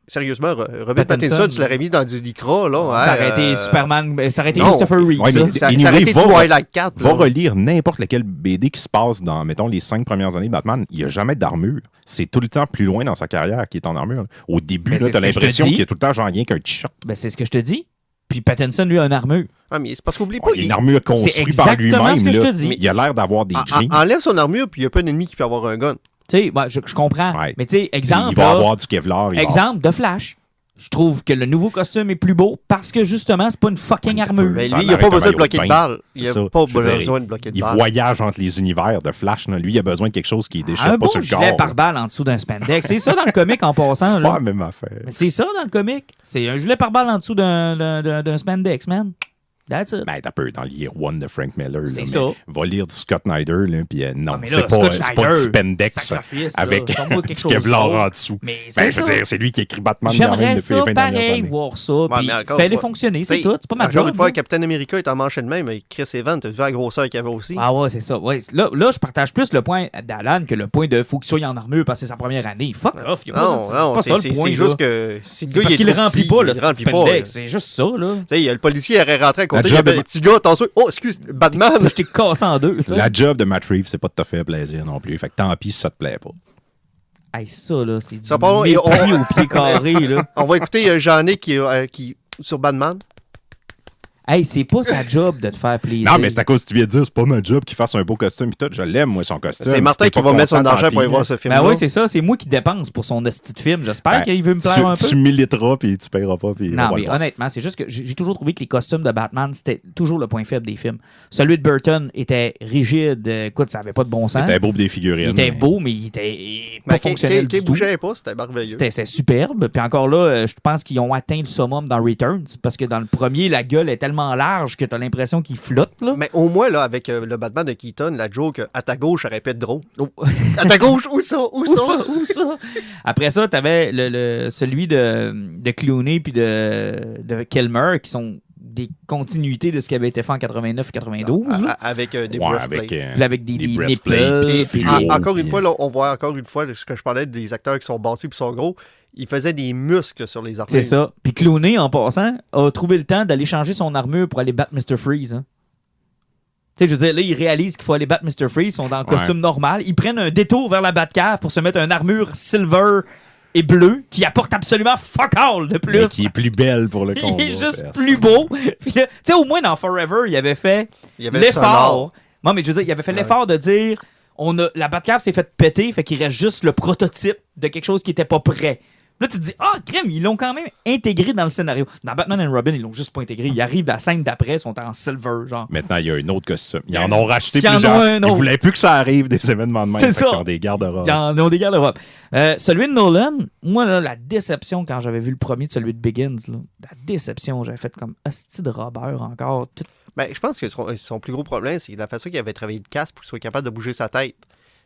Sérieusement, Robert Pattinson, tu l'aurais mis dans du Lycra, là. Ça aurait été Superman, ça aurait été non. Christopher Reeve. Ouais, mais Ça anyway, aurait été Twilight 4. Va là. relire n'importe lequel BD qui se passe dans, mettons, les 5 premières années de Batman. Il n'y a jamais d'armure. C'est tout le temps plus loin dans sa carrière qu'il est en armure. Au début, Mais tu c'est as ce que je te l'impression dis. qu'il y a tout le temps genre rien qu'un t-shirt. Ben, c'est ce que je te dis. Puis Pattinson, lui, a une armure. Ah, mais c'est parce qu'oublie pas, Il y a une armure construite par exactement lui-même. ce que je là. te dis. Il a l'air d'avoir des jeans. enlève son armure, puis il n'y a pas d'ennemi qui peut avoir un gun. Tu sais, je comprends. Ouais. Mais tu sais, exemple. Il va là, avoir du Kevlar. exemple de Flash. Je trouve que le nouveau costume est plus beau parce que justement, c'est pas une fucking armure. Mais Ça lui, il a n'a pas l'air besoin de d'un bloquer de maillot de bain. balle. Il C'est n'a ça. pas Je veux dire, besoin de bloquer de Il balle. voyage entre les univers de Flash. Là. Lui, il a besoin de quelque chose qui déchire Un pas bon sur le gilet corps. pare-balles en dessous d'un spandex. C'est ça dans le comic en passant. C'est là. pas la même affaire. Mais c'est ça dans le comic. C'est un gilet pare-balles en dessous d'un spandex, man. That's it. Ben, t'as peu dans le Year One de Frank Miller. Là, C'est mais ça. Va lire du Scott Snyder, là, puis non, Ah, mais c'est là, pas, Scott c'est Snyder, pas du spandex sacrifice, là. avec Sors-moi quelque du chose Kevlar d'autre. en dessous. Mais Ben, c'est je veux ça. dire, c'est lui qui écrit Batman J'aimerais depuis les ça 20 dernières pareil, années. voir ça. Ouais, Puis mais encore fais-les une fois, fonctionner, c'est t'sais, tout. C'est pas ma encore job. une fois, là. Captain America est en manche de même, mais Chris Evans, tu as vu la grosseur qu'il avait aussi. Ah ouais, c'est ça. Ouais. Là, je partage plus le point d'Alan que le point de faut qu'il soit en armure parce que c'est sa première année. Fuck off. Y a Non, c'est non, pas ça c'est le point. juste là. que si le C'est gars parce il est qu'il trop remplit petit, pas, il le remplit pas. spandex. C'est juste ça, là. Tu sais, le policier aurait rentré à côté, il y job avait de- le petit gars, attention, oh, excuse, Batman. Je t'ai cassé en deux. tu sais. La job de Matt Reeves, c'est pas de te faire plaisir non plus. Fait que tant pis si ça te plaît pas. Hey, ça, là, c'est du Ça part, mépris on- au pied carré, là. On va écouter Jean-Nic qui sur Batman. Hey, c'est pas sa job de te faire plaisir. Non, mais c'est à cause que tu viens de dire, c'est pas ma job qu'il fasse un beau costume. Pis tout, je l'aime, moi, son costume. C'est Martin Si qui t'es va pas mettre son content, argent tant pour aller pis, voir là. ce film-là. Ben oui, c'est ça. C'est moi qui dépense pour son esti de film. J'espère Ben, qu'il veut me plaire un peu. Tu militeras, puis tu paieras pas. Puis on Non, va mais le voir. honnêtement, c'est juste que j'ai toujours trouvé que les costumes de Batman, c'était toujours le point faible des films. Celui de Burton était rigide. Écoute, ça avait pas de bon sens. C'était beau pour des figurines. Il était mais- beau, mais il était pas fonctionnel Qui du tout. bougeait pas, c'était merveilleux. C'était superbe. Puis encore là, je pense qu'ils ont atteint le summum dans Returns. Parce que dans le premier, la gueule est tellement large que t'as l'impression qu'il flotte. Là. Mais au moins, là, avec le Batman de Keaton, la joke à ta gauche aurait pu être drôle. Oh. À ta gauche, où ça? Où ça? Où ça? Après ça, t'avais celui de Clooney puis de Kilmer qui sont des continuités de ce qui avait été fait en 89-92. là. Avec des Ouais, breastplates. Puis avec des breastplates, nipples, puis puis du fluo. Encore une puis- fois, là, on voit encore une fois ce que je parlais des acteurs qui sont bâtis et qui sont gros. Ils faisaient des muscles sur les armures. c'est ça. Puis Clooney, en passant, a trouvé le temps d'aller changer son armure pour aller battre Mr. Freeze. Hein. Tu sais, je veux dire, là, ils réalisent qu'il faut aller battre Mr. Freeze. Ils sont dans le costume normal. Ils prennent un détour vers la Batcave pour se mettre une armure silver et bleue qui apporte absolument fuck all de plus. Mais qui est plus belle pour le combat. Il est juste personne. plus beau. Puis là, tu sais, au moins dans Forever, il avait fait Il y avait l'effort. sonore. Non, mais je veux dire, il avait fait l'effort de dire la Batcave s'est fait péter, fait qu'il reste juste le prototype de quelque chose qui était pas prêt. Là, tu te dis, crème, ils l'ont quand même intégré dans le scénario. Dans Batman and Robin, ils l'ont juste pas intégré. Ils arrivent à la scène d'après, ils sont en silver, genre. Maintenant, il y a un autre costume. Ils en ont racheté Il y en a plusieurs. un Ils autre. voulaient plus que ça arrive des événements de même. C'est Fait qu'ils ça. ont des garde-robes. Ils en ont des garde-robes. Celui de Nolan, moi, là, la déception quand j'avais vu le premier de celui de Begins, là, la déception, j'avais fait comme hostie de Robert encore. Tout. Ben, je pense que son plus gros problème, c'est la façon qu'il avait travaillé de casque pour qu'il soit capable de bouger sa tête.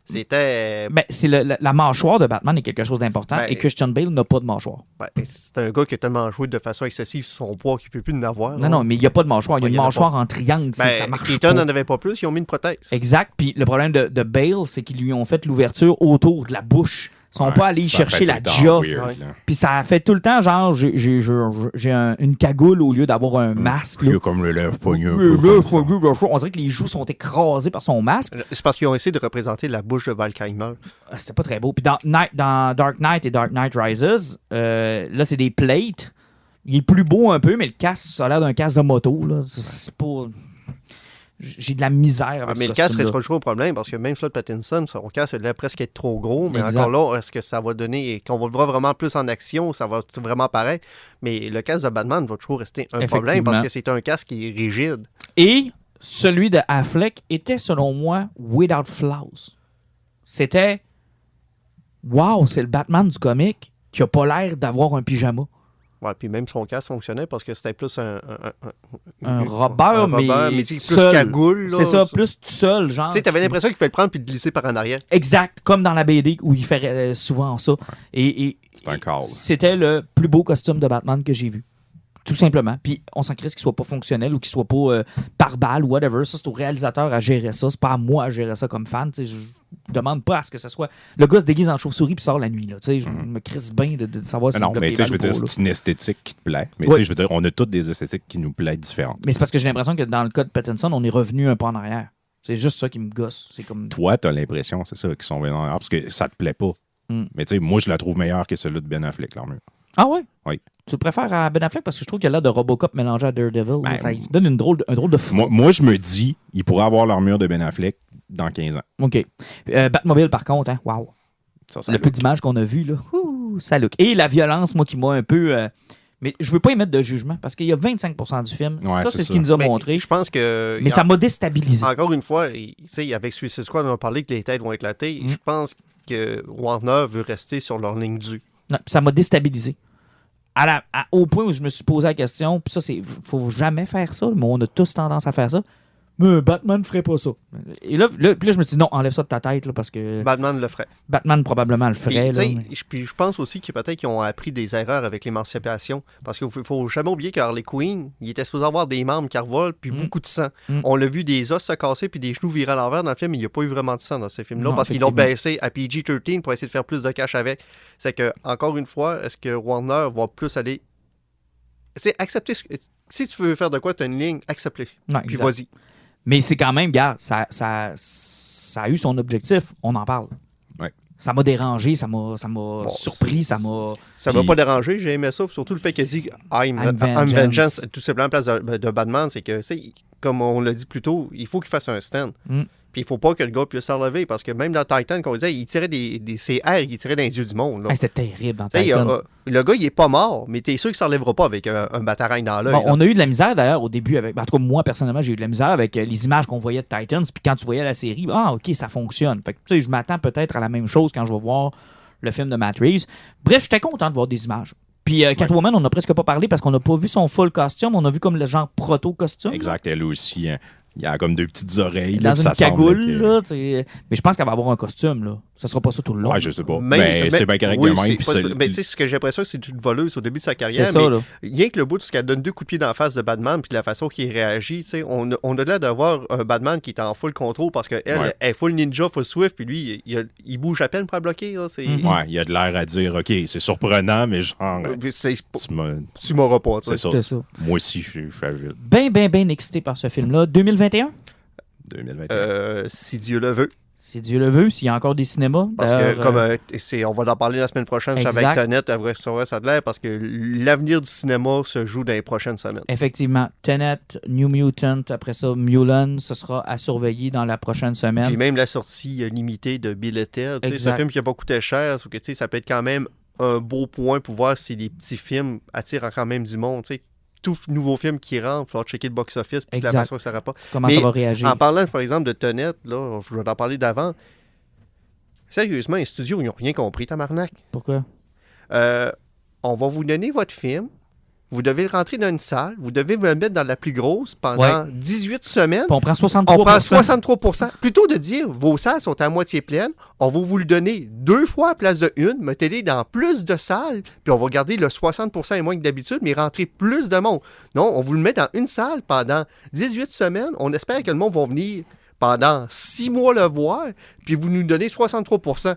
C'était. Ben, c'est la mâchoire de Batman est quelque chose d'important Ben, et Christian Bale n'a pas de mâchoire. C'est un gars qui a tellement joué de façon excessive sur son poids qu'il ne peut plus en avoir. Non, mais il n'y a pas de mâchoire. Il y a Ouais, une il y en a mâchoire en triangle. Ça Ben, marche Keaton pas. n'en avait pas plus, ils ont mis une prothèse. Exact. Puis le problème de Bale, c'est qu'ils lui ont fait l'ouverture autour de la bouche. Ils sont Ouais, pas allés ça chercher fait la tout le temps jaw. weird, Ouais. là. Puis ça a fait tout le temps, genre, j'ai une cagoule au lieu d'avoir un masque. Il y Là. a comme le lèvre pogné un Le peu. lèvre comme ça. pogné, on dirait que les joues sont écrasées par son masque. C'est parce qu'ils ont essayé de représenter la bouche de Val Kilmer. C'était pas très beau. Puis dans Dark Knight et Dark Knight Rises, là, c'est des plates. Il est plus beau un peu, mais le casque, ça a l'air d'un casque de moto. Là. C'est pas... J'ai de la misère avec Mais ce le casque costume-là. restera toujours un problème parce que même Slot Pattinson, son casque a presque être trop gros. Mais Exact. encore là, est-ce que ça va donner. Quand on le verra vraiment plus en action, ça va vraiment pareil. Mais le casque de Batman va toujours rester un problème parce que c'est un casque qui est rigide. Et celui de Affleck était, selon moi, without flaws. C'était... Wow, c'est le Batman du comic qui a pas l'air d'avoir un pyjama. Ouais, puis même son casque fonctionnait parce que c'était plus un Robert, mais c'est plus seul. cagoule. là. C'est ça, plus tout seul, genre. Tu sais, t'avais l'impression qu'il fallait le prendre puis le glisser par en arrière. Exact, comme dans la BD où il fait souvent ça. Et C'est un call. c'était le plus beau costume de Batman que j'ai vu. Tout simplement. Puis on s'en crisse qu'il soit pas fonctionnel ou qu'il soit pas par balle ou whatever. Ça, c'est au réalisateur à gérer ça. C'est pas à moi à gérer ça comme fan. Je demande pas à ce que ce soit... Le gars se déguise en chauve-souris puis sort la nuit. Là. Je me crisse bien de savoir si Non, mais tu sais, je veux dire, c'est une esthétique qui te plaît. Mais tu sais, je veux dire, on a toutes des esthétiques qui nous plaisent différentes. Mais c'est parce que j'ai l'impression que dans le cas de Pattinson, on est revenu un peu en arrière. C'est juste ça qui me gosse. C'est comme... Toi, t'as l'impression, c'est ça, qu'ils sont venus en arrière parce que ça te plaît pas. Mais tu sais, moi, je la trouve meilleure que celle-là de Ben Affleck, l'armure. Ah ouais? Oui. Tu le préfères à Ben Affleck parce que je trouve qu'il a l'air de Robocop mélangé à Daredevil. Ben, ça donne un drôle de fou. Moi, je me dis, il pourrait avoir l'armure de Ben Affleck dans 15 ans. OK. Batmobile, par contre, hein? Wow. Ça Le peu d'images qu'on a vues, là. Ouh, ça look. Et la violence, moi, qui m'a un peu... Mais je veux pas émettre de jugement parce qu'il y a 25% du film. Ouais, ça, c'est c'est ce ça. qu'il nous a Mais montré. je pense que... Mais ça m'a déstabilisé. Encore une fois, tu sais, avec Suicide Squad, on a parlé que les têtes vont éclater. Je pense que Warner veut rester sur leur ligne due. Non, ça m'a déstabilisé. Au point où je me suis posé la question, puis ça, faut jamais faire ça, mais on a tous tendance à faire ça. Mais Batman ne ferait pas ça. Et là, puis là, je me suis dit, non, enlève ça de ta tête, là, parce que Batman le ferait. Batman probablement le ferait. Puis, Là, puis je pense aussi qu'ils peut-être qu'ils ont appris des erreurs avec l'émancipation. Parce qu'il faut jamais oublier que Harley Quinn, il était supposé avoir des membres qui revolent puis beaucoup de sang. On l'a vu des os se casser puis des genoux virer à l'envers dans le film, mais il n'y a pas eu vraiment de sang dans ce film-là Non, parce qu'ils l'ont baissé à PG-13 pour essayer de faire plus de cash avec. C'est que, encore une fois, est-ce que Warner va plus aller... C'est accepter... Si tu veux faire de quoi, tu as une ligne, accepte-le. Ouais, Puis exact. vas-y. Mais c'est quand même, gars, ça a eu son objectif. On en parle. Ouais. Ça m'a dérangé, ça m'a surpris, ça m'a... Ça m'a pas dérangé, j'ai aimé ça. Surtout le fait qu'il dit I'm Vengeance, tout simplement en place de Batman, c'est que, comme on l'a dit plus tôt, il faut qu'il fasse un stand. Puis il faut pas que le gars puisse se relever parce que même dans Titan, qu'on disait, il tirait des CR, il tirait dans les yeux du monde. Hey, c'était terrible dans T'sais, Titan. Le gars, il est pas mort, mais t'es sûr qu'il ne se relèvera pas avec un batarangue dans l'œil. Bon, on a eu de la misère d'ailleurs au début avec. En tout cas, moi personnellement, j'ai eu de la misère avec les images qu'on voyait de Titans. Puis quand tu voyais la série, OK, ça fonctionne. Fait que tu sais, je m'attends peut-être à la même chose quand je vais voir le film de Matt Reeves. Bref, j'étais content de voir des images. Puis Catwoman, on n'a presque pas parlé parce qu'on n'a pas vu son full costume. On a vu comme le genre proto-costume. Exact, elle aussi. Hein. Il y a comme deux petites oreilles. Dans là, une ça cagoule, semble que... là. Mais je pense qu'elle va avoir un costume, là. Ça sera pas ça tout le long. Ouais, je sais pas. Mais c'est bien correct de même. Puis mais tu sais, ce que j'ai l'impression, c'est une voleuse au début de sa carrière. C'est ça, là. Rien que le bout de ce qu'elle donne 2 coups de pied dans la face de Batman, puis la façon qu'il réagit, tu sais, on a l'air d'avoir un Batman qui est en full contrôle parce qu'elle elle est full ninja, full swift, puis lui, il bouge à peine pour la bloquer. Là, Ouais, il a de l'air à dire, OK, c'est surprenant, mais genre... Tu m'auras pas, tu sais. C'est ça. Moi aussi, je suis agile. Ben excité par ce film-là. 2021? 2021. Si Dieu le veut. Si Dieu le veut, s'il y a encore des cinémas. Parce que, comme on va en parler la semaine prochaine avec Tenet, ça a de l'air, parce que l'avenir du cinéma se joue dans les prochaines semaines. Effectivement. Tenet, New Mutant, après ça, Mulan, ce sera à surveiller dans la prochaine semaine. Puis même la sortie limitée de Bill et Ted. C'est un film qui n'a pas coûté cher, sauf que ça peut être quand même un beau point pour voir si les petits films attirent quand même du monde. T'sais. Tout nouveau film qui rentre, il faut checker le box-office puis la façon que ça rapporte. Comment ça va réagir? En parlant, par exemple, de Tenet, là, je vais t'en parler d'avant. Sérieusement, les studios, ils n'ont rien compris, tabarnak. Pourquoi? On va vous donner votre film. Vous devez le rentrer dans une salle. Vous devez le mettre dans la plus grosse pendant 18 semaines. Puis on prend 63%. On prend 63%. Plutôt de dire, vos salles sont à moitié pleines, on va vous le donner 2 fois à place de une, mettez-les dans plus de salles, puis on va garder le 60% et moins que d'habitude, mais rentrer plus de monde. Non, on vous le met dans une salle pendant 18 semaines. On espère que le monde va venir pendant 6 mois le voir, puis vous nous donnez 63%.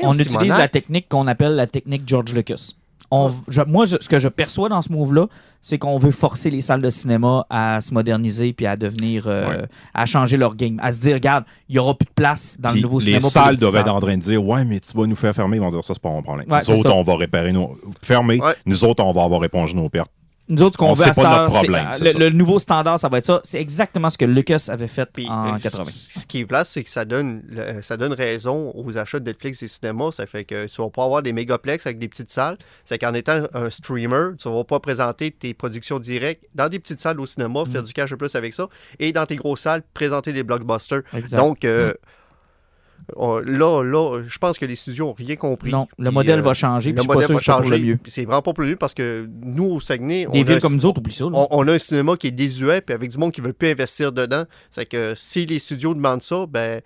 On utilise la technique qu'on appelle la technique George Lucas. Ce que je perçois dans ce move-là, c'est qu'on veut forcer les salles de cinéma à se moderniser puis à devenir, à changer leur game, à se dire, regarde, il n'y aura plus de place dans le nouveau cinéma. Les salles doivent être en train de dire, ouais, mais tu vas nous faire fermer. Ils vont dire, ça, c'est pas mon problème. Ouais, nous autres, on va réparer fermer. Ouais. Nous autres, on va avoir épongé nos pertes. Nous autres, ce qu'on veut à notre problème, le nouveau standard, ça va être ça. C'est exactement ce que Lucas avait fait en 80. Ce qui est place, c'est que ça donne raison aux achats de Netflix et cinémas. Ça fait que tu vas pas avoir des mégaplex avec des petites salles. C'est qu'en étant un streamer, tu vas pas présenter tes productions directes dans des petites salles au cinéma, faire du cash de plus avec ça, et dans tes grosses salles, présenter des blockbusters. Exact. Donc, là, je pense que les studios n'ont rien compris. Non, le modèle va changer. Le modèle va changer. Pour le mieux. C'est vraiment pas pour le mieux parce que nous, au Saguenay, des villes comme nous autres, oublie ça. On a un cinéma qui est désuet puis avec du monde qui ne veut plus investir dedans. C'est que si les studios demandent ça, ben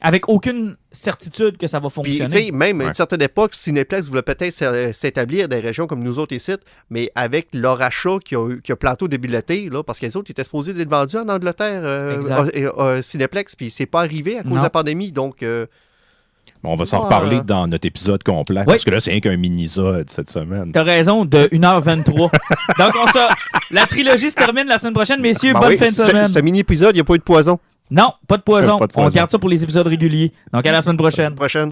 Avec aucune certitude que ça va Puis, tu fonctionner. sais, même à une certaine époque, Cinéplex voulait peut-être s'établir dans des régions comme nous autres ici, mais avec leur achat qui a planté au début de l'été, là, parce que les autres étaient supposés être vendus en Angleterre, Exact. Cinéplex, puis c'est pas arrivé à cause Non. de la pandémie, donc... On va s'en reparler dans notre épisode complet, parce que là, c'est rien qu'un mini-zode cette semaine. T'as raison, de 1h23. Donc, la trilogie se termine la semaine prochaine, messieurs. Ben bonne oui, fin de semaine. Ce mini-épisode, il n'y a pas eu de poison. Non, pas de poison. Pas de poison. On garde ça pour les épisodes réguliers. Donc, à la semaine prochaine. Prochaine.